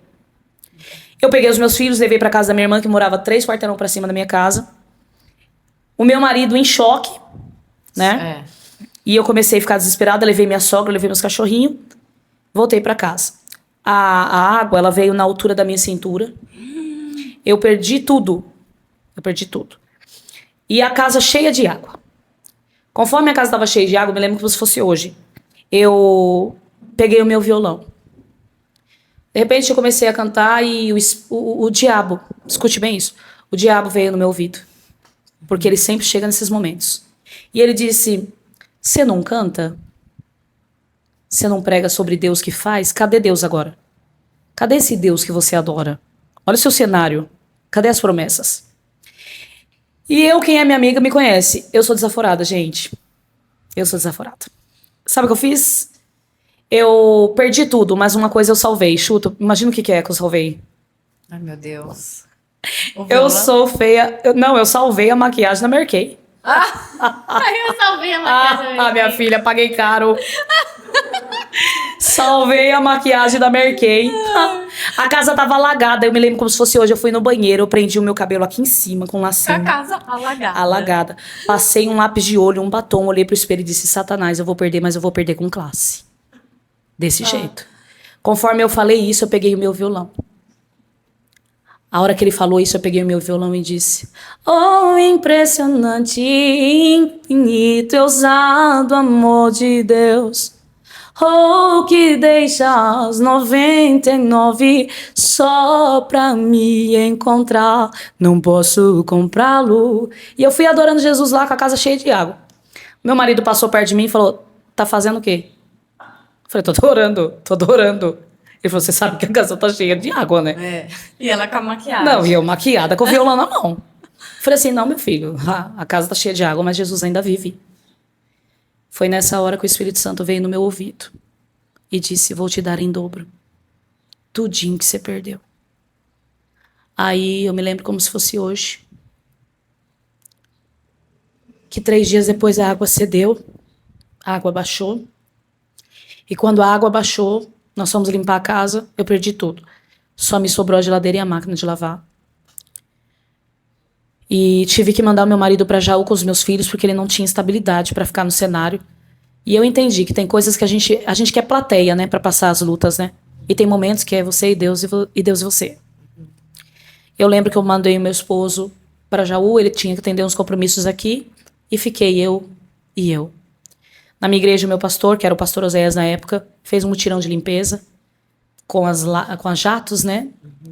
C: Eu peguei os meus filhos, levei pra casa da minha irmã, que morava 3 quarteirão pra cima da minha casa. O meu marido em choque, né? E eu comecei a ficar desesperada, levei minha sogra, levei meus cachorrinhos, voltei pra casa. A água, ela veio na altura da minha cintura. Eu perdi tudo. E a casa cheia de água. Conforme a casa estava cheia de água, eu me lembro como se fosse hoje. Eu peguei o meu violão. De repente eu comecei a cantar e o diabo, escute bem isso, o diabo veio no meu ouvido. Porque ele sempre chega nesses momentos. E ele disse, você não canta? Você não prega sobre Deus que faz? Cadê Deus agora? Cadê esse Deus que você adora? Olha o seu cenário. Cadê as promessas? E quem é minha amiga, me conhece. Eu sou desaforada, gente. Eu sou desaforada. Sabe o que eu fiz? Eu perdi tudo, mas uma coisa eu salvei. Chuta, imagina o que é que eu salvei.
A: Ai, meu Deus.
C: Eu sou feia. Eu salvei a maquiagem da Mary Kay.
A: Eu salvei a maquiagem da Mary Kay.
C: Minha filha, paguei caro. Salvei a maquiagem da Mary Kay. A casa tava alagada. Eu me lembro como se fosse hoje. Eu fui no banheiro, eu prendi o meu cabelo aqui em cima com lacinho.
A: A casa alagada.
C: Alagada. Passei um lápis de olho, um batom, olhei pro espelho e disse, Satanás, eu vou perder, mas eu vou perder com classe. Desse jeito. Conforme eu falei isso, eu peguei o meu violão. A hora que ele falou isso, eu peguei o meu violão e disse, oh, impressionante, infinito, ousado amor de Deus. Oh, que deixa as 99 só pra me encontrar. Não posso comprá-lo. E eu fui adorando Jesus lá com a casa cheia de água. Meu marido passou perto de mim e falou, tá fazendo o quê? Eu falei, tô adorando. Ele falou, você sabe que a casa tá cheia de água, né?
A: E ela com a maquiagem.
C: Não, e eu maquiada com o violão na mão. Falei assim, não, meu filho, a casa tá cheia de água, mas Jesus ainda vive. Foi nessa hora que o Espírito Santo veio no meu ouvido e disse, vou te dar em dobro tudinho que você perdeu. Aí eu me lembro como se fosse hoje, que 3 dias depois a água cedeu, a água baixou, e quando a água baixou, nós fomos limpar a casa, eu perdi tudo. Só me sobrou a geladeira e a máquina de lavar. E tive que mandar o meu marido para Jaú com os meus filhos, porque ele não tinha estabilidade para ficar no cenário. E eu entendi que tem coisas que a gente quer plateia, né, para passar as lutas, né? E tem momentos que é você e Deus e Deus e você. Eu lembro que eu mandei o meu esposo para Jaú, ele tinha que atender uns compromissos aqui, e fiquei eu e eu. Na minha igreja, o meu pastor, que era o pastor Oséias na época, fez um mutirão de limpeza. com as jatos, né?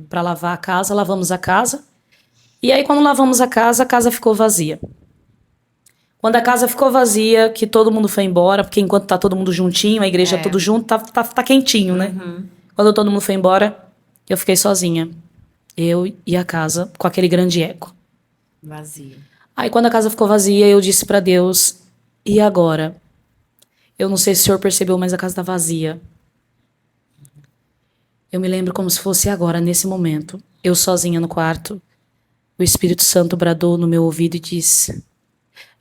C: Para lavar a casa, lavamos a casa. E aí, quando lavamos a casa ficou vazia. Quando a casa ficou vazia, que todo mundo foi embora, porque enquanto tá todo mundo juntinho, a igreja tudo junto, tá quentinho, né? Quando todo mundo foi embora, eu fiquei sozinha. Eu e a casa, com aquele grande eco.
A: Vazio.
C: Aí, quando a casa ficou vazia, eu disse pra Deus, e agora? Eu não sei se o senhor percebeu, mas a casa tá vazia. Eu me lembro como se fosse agora, nesse momento. Eu sozinha no quarto. O Espírito Santo bradou no meu ouvido e disse: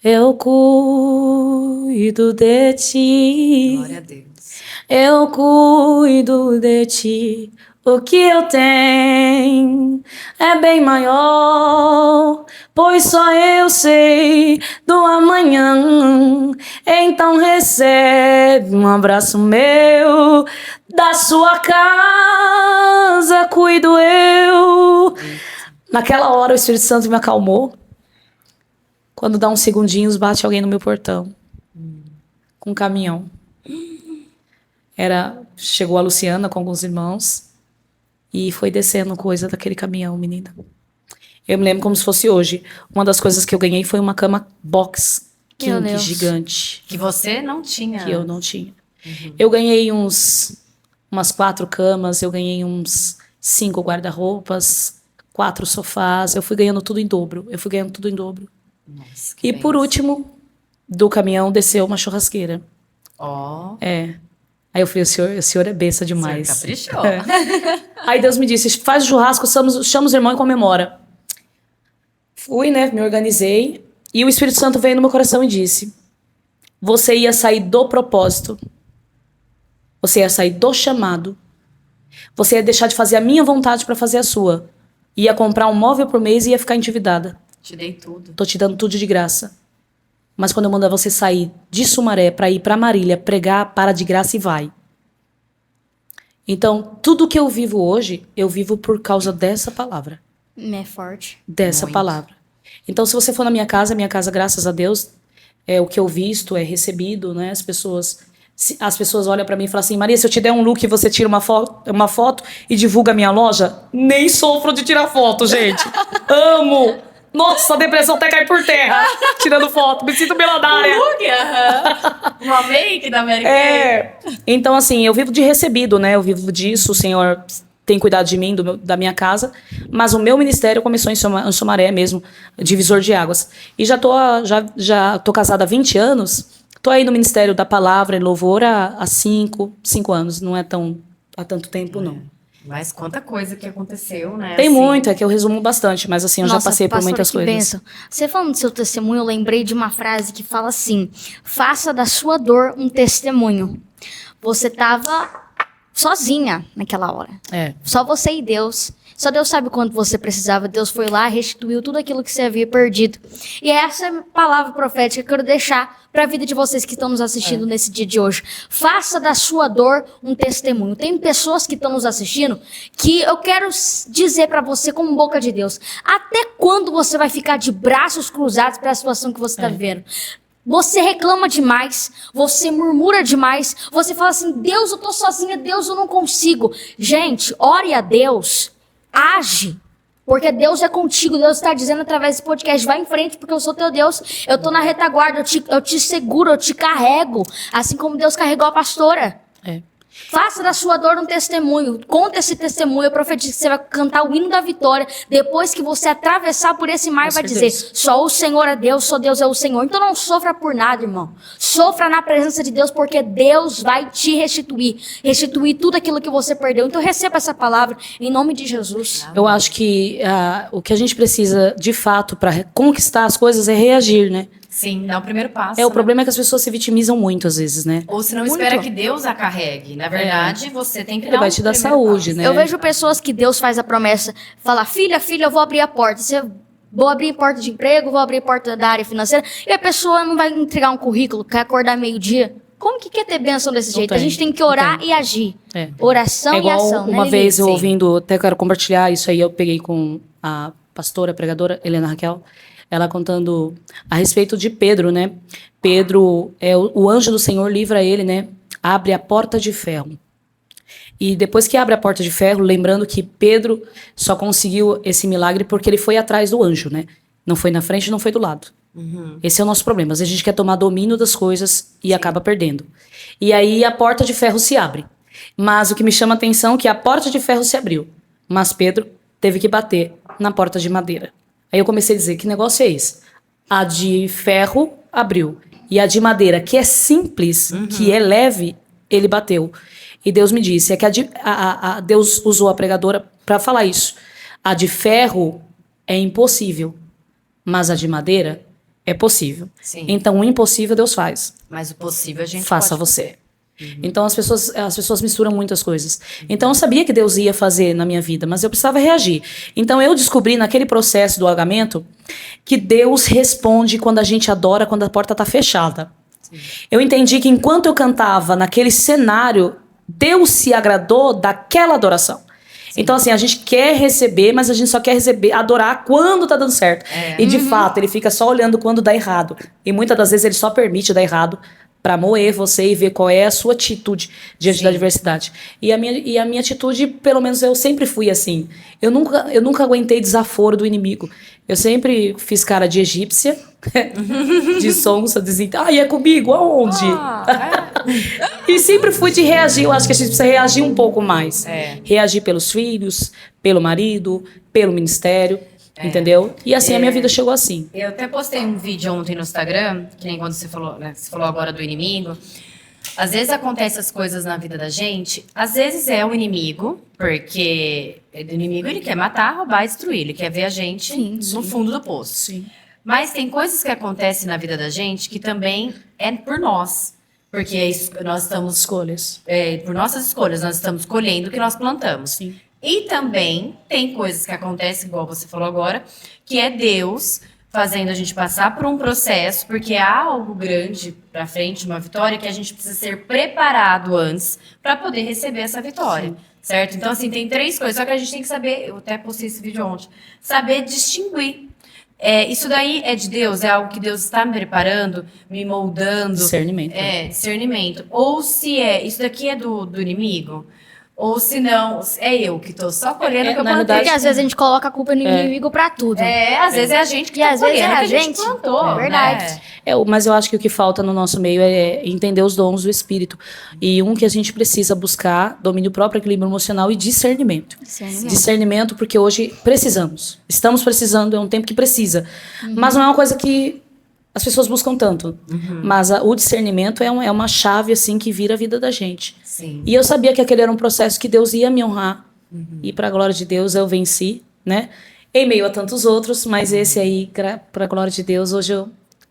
C: eu cuido de ti.
A: Glória a Deus.
C: Eu cuido de ti. O que eu tenho é bem maior, pois só eu sei do amanhã. Então recebe um abraço meu, da sua casa cuido eu. Naquela hora o Espírito Santo me acalmou. Quando dá uns segundinhos, bate alguém no meu portão. Com um caminhão. Chegou a Luciana com alguns irmãos. E foi descendo coisa daquele caminhão, menina. Eu me lembro como se fosse hoje. Uma das coisas que eu ganhei foi uma cama box
B: Meu
C: king
B: Deus.
C: gigante.
A: Que você não tinha.
C: Que eu não tinha. Eu ganhei umas 4 camas, eu ganhei uns 5 guarda-roupas, 4 sofás. Eu fui ganhando tudo em dobro.
A: Nossa, que
C: E por
A: bênção.
C: último, do caminhão desceu uma churrasqueira.
A: Ó,
C: Aí eu falei, o senhor é besta
A: o
C: demais.
A: senhor caprichou.
C: Aí Deus me disse, faz churrasco, chama os irmãos e comemora. Fui, né, me organizei. E o Espírito Santo veio no meu coração e disse, você ia sair do propósito. Você ia sair do chamado. Você ia deixar de fazer a minha vontade para fazer a sua. Ia comprar um móvel por mês e ia ficar endividada.
A: Te dei tudo.
C: Tô te dando tudo de graça. Mas quando eu mandar você sair de Sumaré para ir para Marília, pregar, para de graça e vai. Então, tudo que eu vivo hoje, eu vivo por causa dessa palavra.
B: É forte.
C: Dessa
A: Muito.
C: palavra. Então, se você for na minha casa, graças a Deus, o que eu visto é recebido, né? As pessoas olham para mim e falam assim, Maria, se eu te der um look, você tira uma foto e divulga a minha loja? Nem sofro de tirar foto, gente. Amo! Nossa, a depressão até cai por terra, tirando foto. Me sinto milionária.
A: Uma make da América.
C: Então, assim, eu vivo de recebido, né? Eu vivo disso, o Senhor tem cuidado de mim, da minha casa. Mas o meu ministério começou em Sumaré mesmo, divisor de águas. E já tô casada há 20 anos. Tô aí no Ministério da Palavra e Louvor há 5 anos. Não é há tanto tempo, não.
A: Mas quanta coisa que aconteceu, né?
C: Tem
A: assim.
C: muito, é que eu resumo bastante. Mas assim, eu já passei por
B: pastora,
C: muitas
B: que
C: coisas.
B: bênção. Você falando do seu testemunho, eu lembrei de uma frase que fala assim, faça da sua dor um testemunho. Você tava sozinha naquela hora. Só você e Deus. Só Deus sabe quanto você precisava. Deus foi lá, restituiu tudo aquilo que você havia perdido. E essa é a palavra profética que eu quero deixar para a vida de vocês que estão nos assistindo nesse dia de hoje. Faça da sua dor um testemunho. Tem pessoas que estão nos assistindo que eu quero dizer para você como boca de Deus. Até quando você vai ficar de braços cruzados para a situação que você está vivendo? Você reclama demais, você murmura demais, você fala assim, Deus, eu tô sozinha, Deus, eu não consigo. Gente, ore a Deus, age, porque Deus é contigo, Deus está dizendo através desse podcast, vai em frente porque eu sou teu Deus, eu tô na retaguarda, eu te seguro, eu te carrego, assim como Deus carregou a pastora. Faça da sua dor um testemunho. Conta esse testemunho. Eu profetizo que você vai cantar o hino da vitória. Depois que você atravessar por esse mar, vai dizer, só o Senhor é Deus, só Deus é o Senhor. Então não sofra por nada, irmão. Sofra na presença de Deus, porque Deus vai te restituir. Restituir tudo aquilo que você perdeu. Então receba essa palavra em nome de Jesus.
C: Eu acho que o que a gente precisa, de fato, para conquistar as coisas é reagir, né?
A: Sim, dá o primeiro passo.
C: O problema é que as pessoas se vitimizam muito, às vezes, né?
A: Ou se não
B: Muito.
A: espera que Deus a carregue. Na verdade, você tem que
C: Ele
A: dar
C: vai
A: o
C: te dar
A: primeiro
C: saúde,
A: passo.
C: né?
B: Eu vejo pessoas que Deus faz a promessa, fala, filha, eu vou abrir a porta. Vou abrir porta de emprego, vou abrir porta da área financeira. E a pessoa não vai entregar um currículo, quer acordar meio-dia. Como que quer ter bênção desse jeito? A gente tem que orar e agir. Oração
C: É igual
B: e ação,
C: uma
B: né,
C: vez eu
A: Sim.
C: ouvindo, até quero compartilhar isso aí, eu peguei com a pastora, pregadora, Helena Raquel, ela contando a respeito de Pedro, né? Pedro, o anjo do Senhor livra ele, né? Abre a porta de ferro. E depois que abre a porta de ferro, lembrando que Pedro só conseguiu esse milagre porque ele foi atrás do anjo, né? Não foi na frente, não foi do lado. Esse é o nosso problema. Às vezes a gente quer tomar domínio das coisas e acaba perdendo. E aí a porta de ferro se abre. Mas o que me chama a atenção é que a porta de ferro se abriu. Mas Pedro teve que bater na porta de madeira. Aí eu comecei a dizer, que negócio é esse? A de ferro abriu. E a de madeira, que é simples, que é leve, ele bateu. E Deus me disse, é que Deus usou a pregadora para falar isso. A de ferro é impossível, mas a de madeira é possível.
A: Sim.
C: Então o impossível Deus faz.
A: Mas o possível a gente
C: Faça
A: pode
C: você. Então as pessoas misturam muitas coisas. Então eu sabia que Deus ia fazer na minha vida, mas eu precisava reagir. Então eu descobri naquele processo do alagamento que Deus responde quando a gente adora, quando a porta está fechada. Eu entendi que enquanto eu cantava naquele cenário, Deus se agradou daquela adoração. Então, assim, a gente quer receber, mas a gente só quer receber, adorar quando tá dando certo. E, de fato, ele fica só olhando quando dá errado. E muitas das vezes ele só permite dar errado pra moer você e ver qual é a sua atitude diante da adversidade. E a minha atitude, pelo menos eu sempre fui assim. Eu nunca aguentei desaforo do inimigo. Eu sempre fiz cara de egípcia, de sonsa, dizendo, é comigo, aonde? E sempre fui de reagir. Eu acho que a gente precisa reagir um pouco mais. Reagir pelos filhos, pelo marido, pelo ministério, entendeu? E assim a minha vida chegou assim.
A: Eu até postei um vídeo ontem no Instagram, que nem quando você falou, né? Você falou agora do inimigo. Às vezes acontecem as coisas na vida da gente, às vezes é o inimigo, porque o inimigo ele quer matar, roubar e destruir, ele quer ver a gente no fundo do poço.
C: Sim.
A: Mas tem coisas que acontecem na vida da gente que também é por nós, porque nós estamos
C: Escolhas.
A: por nossas escolhas, nós estamos colhendo o que nós plantamos.
C: Sim.
A: E também tem coisas que acontecem, igual você falou agora, que é Deus fazendo a gente passar por um processo, porque há algo grande pra frente, uma vitória, que a gente precisa ser preparado antes para poder receber essa vitória. Certo? Então, assim, tem 3 coisas, só que a gente tem que saber, eu até postei esse vídeo ontem, saber distinguir. Isso daí é de Deus, é algo que Deus está me preparando, me moldando.
C: Discernimento.
A: Discernimento. Ou se isso daqui é do inimigo, ou se não, é eu que tô só colhendo o que eu plantei.
B: Porque às vezes a gente coloca a culpa no inimigo pra tudo.
A: Às vezes é a gente que
B: E
A: tá
B: às vezes
A: colhendo
B: é
A: o
B: a
A: que a gente
B: gente.
A: plantou.
B: Verdade.
A: Né?
C: Mas eu acho que o que falta no nosso meio é entender os dons do Espírito. E que a gente precisa buscar, domínio próprio, equilíbrio emocional e discernimento. Discernimento porque hoje precisamos. Estamos precisando, é um tempo que precisa. Mas não é uma coisa que as pessoas buscam tanto. Mas o discernimento é uma chave assim que vira a vida da gente.
A: Sim.
C: E eu sabia que aquele era um processo que Deus ia me honrar. E para a glória de Deus eu venci, né? Em meio a tantos outros, mas esse aí, para a glória de Deus, hoje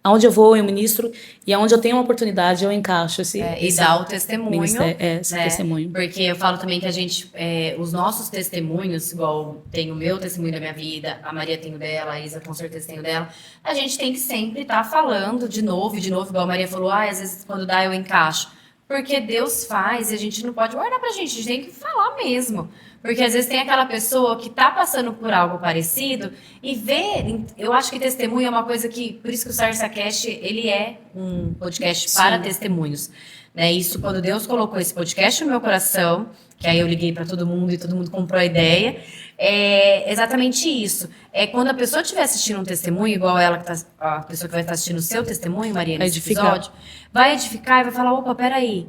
C: aonde eu vou, eu ministro, e aonde eu tenho uma oportunidade, eu encaixo
A: e dá o testemunho.
C: Esse testemunho.
A: Porque eu falo também que a gente, os nossos testemunhos, igual tem o meu testemunho da minha vida, a Maria tem o dela, a Isa com certeza tem o dela, a gente tem que sempre estar falando de novo, igual a Maria falou, às vezes quando dá eu encaixo. Porque Deus faz e a gente não pode guardar pra gente, a gente tem que falar mesmo. Porque às vezes tem aquela pessoa que tá passando por algo parecido e vê, eu acho que testemunho é uma coisa que, por isso que o SarsaCast, ele é um podcast para testemunhos. Né? Isso, quando Deus colocou esse podcast no meu coração, que aí eu liguei para todo mundo e todo mundo comprou a ideia, é exatamente isso. É quando a pessoa estiver assistindo um testemunho, igual a pessoa que vai estar assistindo o seu testemunho, Maria, nesse episódio, vai edificar e vai falar, opa, peraí,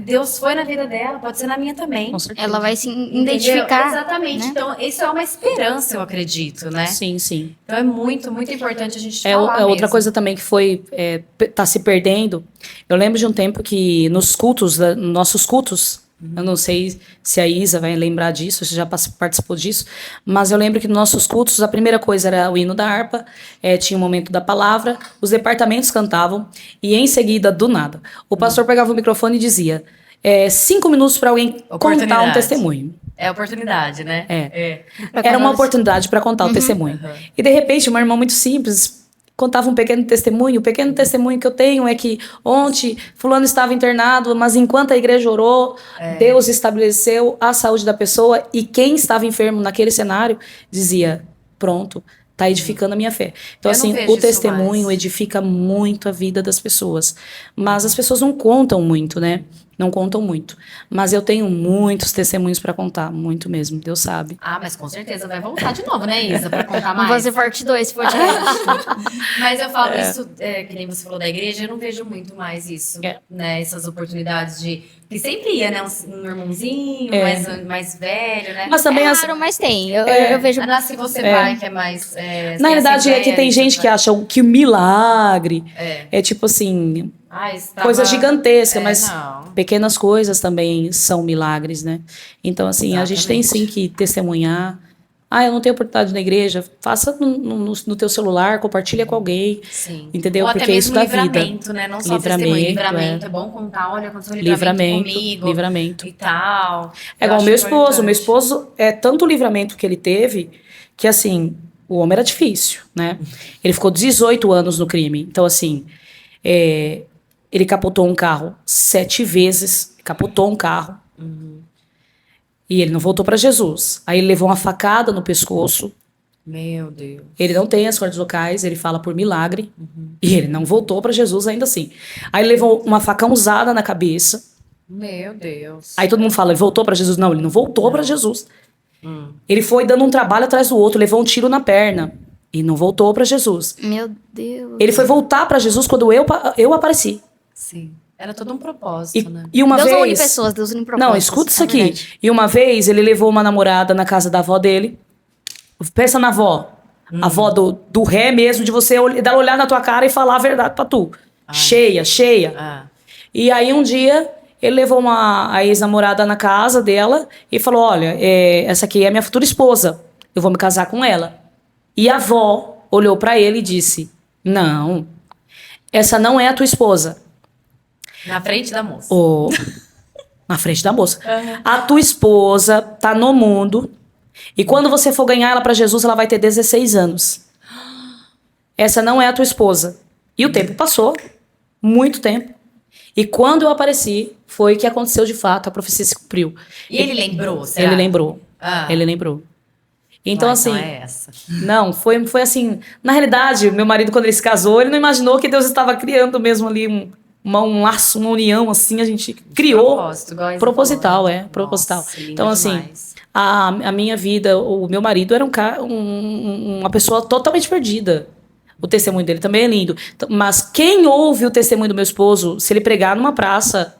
A: Deus foi na vida dela, pode ser na minha também.
C: Com certeza.
B: Ela vai se identificar.
A: Exatamente. Né? Então, isso é uma esperança, eu acredito, né?
C: Sim, sim.
A: Então, é muito, muito importante a gente falar
C: outra
A: mesmo.
C: coisa também que tá se perdendo. Eu lembro de um tempo que nos cultos, nossos cultos, eu não sei se a Isa vai lembrar disso, se já participou disso, mas eu lembro que nos nossos cultos a primeira coisa era o hino da harpa, tinha o momento da palavra, os departamentos cantavam e em seguida, do nada, o pastor pegava o microfone e dizia 5 minutos para alguém contar um testemunho.
A: É oportunidade, né?
C: Era uma oportunidade para contar o testemunho. E de repente, uma irmã muito simples contava um pequeno testemunho. O pequeno testemunho que eu tenho é que ontem fulano estava internado, mas enquanto a igreja orou, Deus estabeleceu a saúde da pessoa e quem estava enfermo naquele cenário dizia, pronto, está edificando a minha fé. Então, assim, o testemunho edifica muito a vida das pessoas. Mas as pessoas não contam muito, né? Não contam muito. Mas eu tenho muitos testemunhos para contar, muito mesmo, Deus sabe.
A: Ah, mas com certeza vai voltar de novo, né, Isa, pra contar
B: Vamos
A: mais.
B: fazer parte 2 podcast.
A: Mas eu falo isso, que nem você falou da igreja, eu não vejo muito mais isso, né? Essas oportunidades de... Que sempre ia, né? Um irmãozinho mais velho, né?
C: Mas também
B: É
C: as...
B: raro, mas tem. Eu vejo.
A: Se você vai, que é mais...
C: Na verdade, é que tem gente que acha que o milagre é tipo assim... coisa gigantesca, mas pequenas coisas também são milagres, né? Então, assim, a gente tem sim que testemunhar. Eu não tenho oportunidade na igreja, faça no teu celular, compartilha com alguém, entendeu?
A: Ou até
C: porque
A: mesmo
C: isso dá vida.
A: livramento, né? Não só testemunho, livramento. É bom contar, olha, aconteceu um livramento comigo.
C: Livramento.
A: E tal.
C: É igual o meu esposo. O meu esposo, é tanto o livramento que ele teve, que assim, o homem era difícil, né? Ele ficou 18 anos no crime. Então, assim, ele capotou um carro 7 vezes, capotou um carro. E ele não voltou para Jesus. Aí ele levou uma facada no pescoço.
A: Meu Deus.
C: Ele não tem as cordas vocais, ele fala por milagre. E ele não voltou para Jesus ainda assim. Aí ele levou uma facão usada na cabeça.
A: Meu Deus.
C: Aí todo mundo fala, ele voltou para Jesus. Não, ele não voltou para Jesus. Ele foi dando um trabalho atrás do outro, levou um tiro na perna. E não voltou para Jesus.
B: Meu Deus.
C: Ele foi voltar para Jesus quando eu apareci.
A: Sim. Era todo um propósito, né?
C: E uma
B: Deus
C: vez...
B: não une pessoas, Deus une propósitos.
C: Não, escuta isso aqui.
B: Verdade.
C: E uma vez ele levou uma namorada na casa da avó dele. Pensa na avó. A avó do ré mesmo, de você dar olhar na tua cara e falar a verdade pra tu. Cheia. E aí um dia ele levou a ex-namorada na casa dela e falou, olha, essa aqui é a minha futura esposa. Eu vou me casar com ela. E a avó olhou pra ele e disse, não, essa não é a tua esposa.
A: Na frente da moça.
C: Na frente da moça. A tua esposa tá no mundo e quando você for ganhar ela pra Jesus, ela vai ter 16 anos. Essa não é a tua esposa. E o tempo passou, muito tempo. E quando eu apareci, foi que aconteceu de fato, a profecia se cumpriu.
A: E ele lembrou, será?
C: Ele lembrou. Ele lembrou. Então, assim...
A: Então é essa.
C: Não, foi assim... Na realidade, meu marido, quando ele se casou, ele não imaginou que Deus estava criando mesmo ali um laço, uma união, assim, a gente criou. Proposital, proposital.
A: Nossa,
C: então, assim, a minha vida, o meu marido era uma pessoa totalmente perdida. O testemunho dele também é lindo. Mas quem ouve o testemunho do meu esposo, se ele pregar numa praça,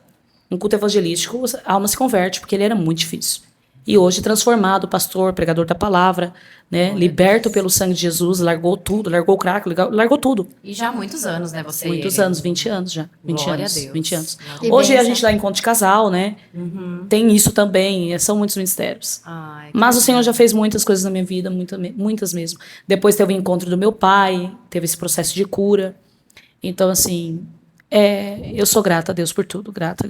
C: um culto evangelístico, a alma se converte, porque ele era muito difícil. E hoje transformado, pastor, pregador da palavra, né? Liberto pelo sangue de Jesus, largou tudo, largou o crack, largou tudo.
A: E já há muitos anos, né? Você
C: Muitos anos, 20 anos já. 20
A: Glória
C: anos,
A: a Deus.
C: 20 anos.
B: Que
C: Hoje a
B: bênção.
C: gente dá encontro de casal, né? Tem isso também, são muitos mistérios. Mas o Senhor já fez muitas coisas na minha vida, muitas mesmo. Depois teve o encontro do meu pai, teve esse processo de cura. Então, assim, eu sou grata a Deus por tudo, grata.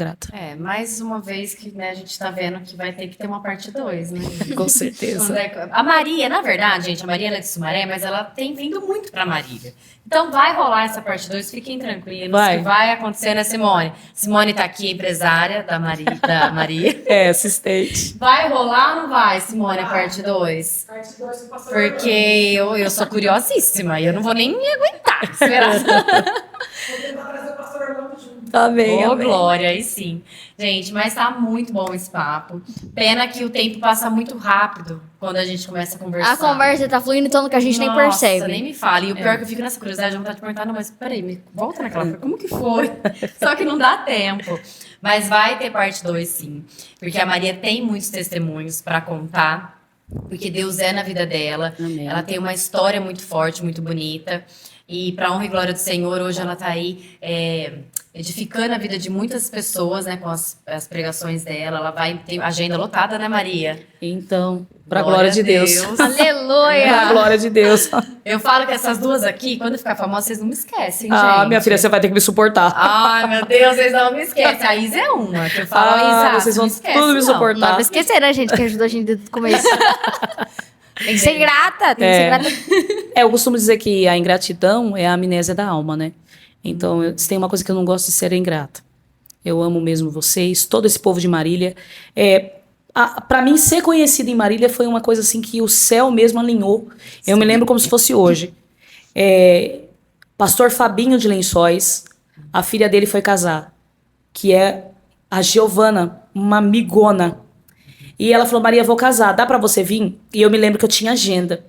A: Mais uma vez que, né, a gente tá vendo que vai ter que ter uma parte 2, né?
C: Com certeza.
A: A Maria, na verdade, gente, a Maria ela é de Sumaré, mas ela tem vindo muito pra Marília. Então vai rolar essa parte 2, fiquem tranquilos, que vai acontecer, né, Simone? Simone tá aqui, empresária da Maria.
C: Assistente.
A: Vai rolar ou não vai, Simone, a parte 2?
D: Parte 2 do pastor.
A: Porque eu sou curiosíssima e eu não vou nem me aguentar esperar.
D: Vou tentar trazer o pastor Orlando junto.
C: Amém,
A: Ô,
C: amém.
A: Glória, aí sim. Gente, mas tá muito bom esse papo. Pena que o tempo passa muito rápido quando a gente começa a conversar.
B: A conversa tá fluindo tanto que a gente nem percebe.
A: Nossa, nem me fala. E o pior é que eu fico nessa curiosidade, de vontade de perguntar, não, mas peraí, volta naquela coisa, como que foi? Só que não dá tempo. Mas vai ter parte 2, sim. Porque a Maria tem muitos testemunhos pra contar, porque Deus é na vida dela.
C: Amém.
A: Ela tem uma história muito forte, muito bonita. E para honra e glória do Senhor, hoje ela está aí edificando a vida de muitas pessoas, né, com as pregações dela. Ela vai ter agenda lotada, né, Maria?
C: Então, pra glória de Deus. Pra
B: Aleluia!
C: glória de Deus.
A: Eu falo que essas duas aqui, quando ficar famosa, vocês não me esquecem, gente.
C: Minha filha, você vai ter que me suportar.
A: Ai, meu Deus, vocês não me esquecem. A Isa é uma, que eu falo, Isa,
C: vocês
A: não
C: vão
A: me esquece,
C: tudo me
A: não.
C: suportar.
B: Não vai esquecer, né, gente, que ajudou a gente desde o começo. Tem que ser grata, tem que ser grata.
C: Eu costumo dizer que a ingratidão é a amnésia da alma, né? Então, se tem uma coisa que eu não gosto de ser ingrata. Eu amo mesmo vocês, todo esse povo de Marília. Para mim, ser conhecida em Marília foi uma coisa assim que o céu mesmo alinhou. Eu me lembro como se fosse hoje. Pastor Fabinho de Lençóis, a filha dele foi casar, que é a Giovana, uma amigona. E ela falou, Maria, vou casar, dá pra você vir? E eu me lembro que eu tinha agenda.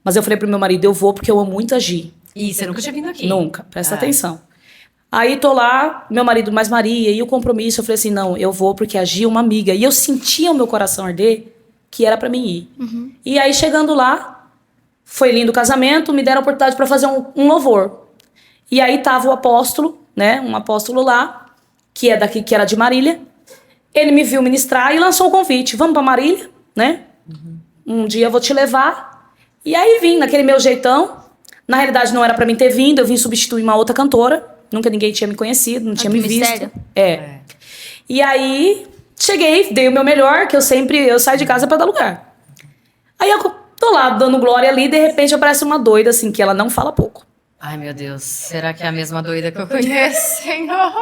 C: Mas eu falei pro meu marido, eu vou porque eu amo muito a Gi.
A: E você nunca tinha vindo aqui?
C: Nunca, presta atenção. Aí tô lá, meu marido, mais Maria, e o compromisso, eu falei assim, não, eu vou porque a Gi é uma amiga. E eu sentia o meu coração arder que era pra mim ir. E aí, chegando lá, foi lindo o casamento, me deram a oportunidade pra fazer um louvor. E aí tava o apóstolo, né, um apóstolo lá, que é daqui, que era de Marília. Ele me viu ministrar e lançou o convite, vamos pra Marília, né? Um dia eu vou te levar. E aí vim, naquele meu jeitão. Na realidade, não era pra mim ter vindo, eu vim substituir uma outra cantora. Nunca ninguém tinha me conhecido, não tinha me visto.
B: mistério.
C: E aí, cheguei, dei o meu melhor, que eu saio de casa pra dar lugar. Aí eu tô lá, dando glória ali, e de repente aparece uma doida, assim, que ela não fala pouco.
A: Ai, meu Deus. Será que é a mesma doida que eu conheço, Senhor?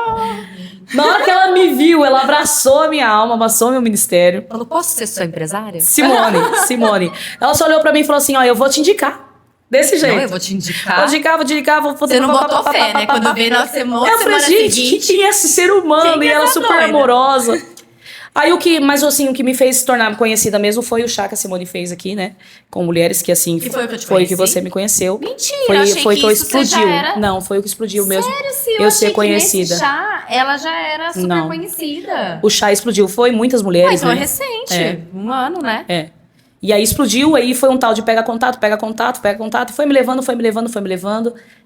C: Na hora que ela me viu, ela abraçou a minha alma, abraçou meu ministério.
A: Falou, posso ser sua empresária?
C: Simone. Ela só olhou pra mim e falou assim, ó, eu vou te indicar. Desse jeito.
A: Não, eu vou te indicar.
C: Vou indicar, vou
A: Você não botou fé, né? Quando veio na semana,
C: eu falei, gente, quem é esse ser humano?
A: Quem
C: E
A: é
C: ela
A: essa
C: super
A: doida?
C: amorosa. Aí mas assim, o que me fez se tornar conhecida mesmo foi o chá que a Simone fez aqui, né? Com mulheres que assim,
A: E foi o que eu te
C: foi o que
A: conheci?
C: você me conheceu.
A: Mentira, achei
C: foi
A: que
C: que
A: isso você já
C: explodiu.
A: era-
C: Não, foi o que explodiu mesmo.
A: Sério, Sil?
C: Eu
A: achei
C: ser conhecida.
A: Que nesse chá, ela já era super
C: Não.
A: conhecida.
C: O chá explodiu, foi muitas
A: Ah,
C: mulheres,
A: então é
C: né?
A: recente.
C: É.
A: Um ano, né?
C: É. E aí explodiu, aí foi um tal de pega contato, e foi me levando.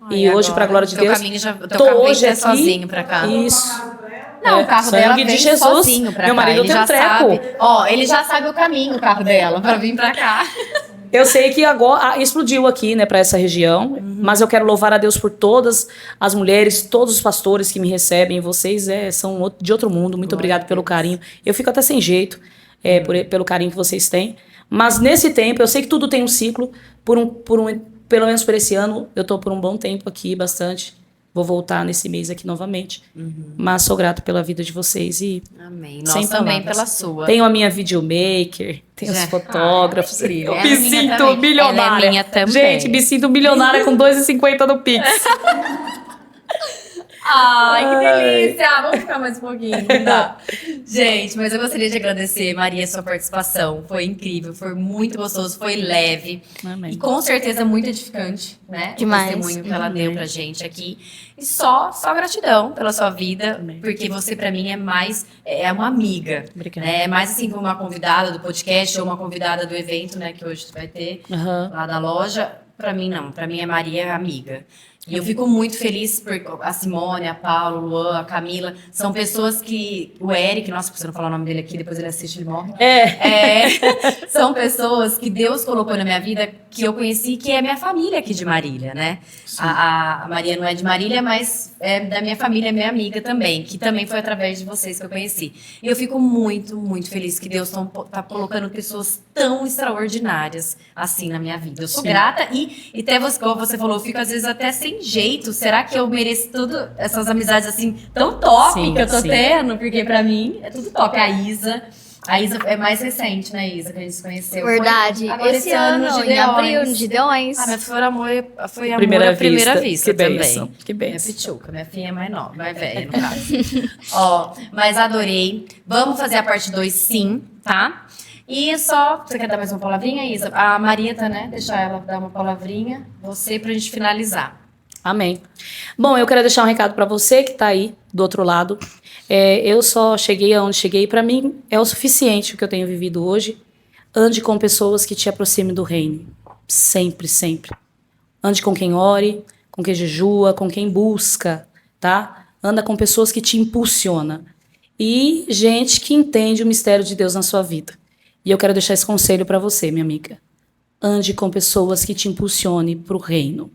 A: Ai,
C: E hoje,
A: agora,
C: pra glória de
A: teu
C: Deus,
A: caminho teu
C: tô
A: caminho
C: hoje
A: é
C: aqui.
A: sozinho pra cá.
C: Isso.
A: Não, o carro dela
C: sangue
A: vem
C: de Jesus.
A: sozinho pra
C: Meu
A: cá.
C: marido
A: Ele
C: tem um
A: já
C: treco.
A: sabe. Ó, ele já sabe o caminho, o carro dela, pra vir pra cá.
C: Eu sei que agora explodiu aqui, né, pra essa região, mas eu quero louvar a Deus por todas as mulheres, todos os pastores que me recebem. Vocês são de outro mundo. Muito obrigado pelo carinho. Eu fico até sem jeito pelo carinho que vocês têm. Mas nesse tempo, eu sei que tudo tem um ciclo. Pelo menos por esse ano, eu tô por um bom tempo aqui, bastante. Vou voltar nesse mês aqui novamente. Mas sou grato pela vida de vocês e
A: Amém.
C: sem
A: Nós também
C: palavras.
A: pela sua.
C: Tenho a minha videomaker, tenho os
A: Já.
C: fotógrafos.
A: incrível.
C: Eu
A: Ela é
C: me
A: minha
C: sinto
A: também.
C: milionária.
A: Ela é minha também.
C: Gente, me sinto milionária com 2,50 no Pix.
A: Ai, que delícia! Vamos ficar mais um pouquinho, não dá. Gente, mas eu gostaria de agradecer, Maria, a sua participação. Foi incrível, foi muito gostoso, foi leve.
C: Amém.
A: E com certeza muito edificante, né?
B: Demais.
A: O testemunho que ela deu pra gente aqui. E só gratidão pela sua vida,
C: Amém.
A: porque você pra mim é uma amiga.
C: Obrigada.
A: Né? É mais assim, como uma convidada do podcast ou uma convidada do evento, né, que hoje tu vai ter
C: Aham.
A: lá da loja. Pra mim, não. Pra mim, é Maria amiga. E eu fico muito feliz por a Simone, a Paula, o Luan, a Camila. São pessoas que... O Eric, nossa, você não falar o nome dele aqui, depois ele assiste e ele morre. São pessoas que Deus colocou na minha vida, que eu conheci, que é minha família aqui de Marília, né? A Maria não é de Marília, mas é da minha família, é minha amiga também, que também foi através de vocês que eu conheci. E eu fico muito, muito feliz que Deus tá colocando pessoas tão extraordinárias assim na minha vida. Eu sou grata e até você, como você falou, eu fico às vezes até sem jeito. Será que eu mereço tudo essas amizades assim tão top
C: Sim,
A: que eu tô
C: sim.
A: tendo? Porque pra mim é tudo top. A Isa é mais recente, né, Isa, que a gente se conheceu.
B: Verdade.
A: Foi agora
B: Esse ano,
A: no
B: em abril, no
A: Gideões.
B: Gideões.
A: Ah, mas foi amor à
C: Primeira
A: primeira
C: vista.
A: vista
C: Que
A: também.
C: bênção, que
A: Minha
C: bênção.
A: pituca, minha filha é mais nova, mais velha, no caso. Ó, mas adorei. Vamos fazer a parte 2 sim, tá? E só, você quer dar mais uma palavrinha, Isa? A Marieta, né? Deixar ela dar uma palavrinha. Você, pra gente finalizar.
C: Amém. Bom, eu quero deixar um recado pra você que tá aí do outro lado. Eu só cheguei aonde cheguei, pra mim é o suficiente o que eu tenho vivido hoje. Ande com pessoas que te aproximem do reino. Sempre, sempre. Ande com quem ore, com quem jejua, com quem busca, tá? Anda com pessoas que te impulsionam. E gente que entende o mistério de Deus na sua vida. E eu quero deixar esse conselho pra você, minha amiga. Ande com pessoas que te impulsionem pro reino.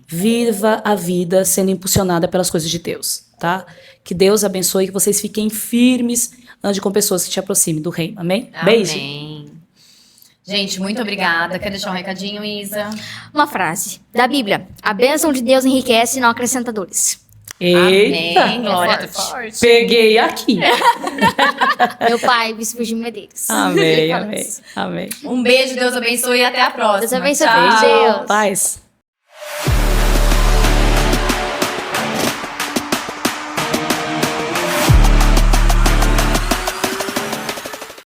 C: Viva a vida sendo impulsionada pelas coisas de Deus, tá? Que Deus abençoe, que vocês fiquem firmes, ande com pessoas que te aproximem do reino, amém? Beijo.
A: Amém. Gente, muito obrigada. Quer deixar um recadinho, Isa?
B: Uma frase da Bíblia. A bênção de Deus enriquece e não acrescenta dores.
C: Eita,
A: Amém. Glória
B: É
A: a Deus.
C: peguei aqui.
B: Meu pai, Bispo de Medeiros.
C: Amém,
B: Fala
C: amém,
B: isso.
C: amém.
A: Um beijo, Deus abençoe e até a próxima.
B: Deus abençoe.
A: Tchau.
B: Deus.
C: Paz.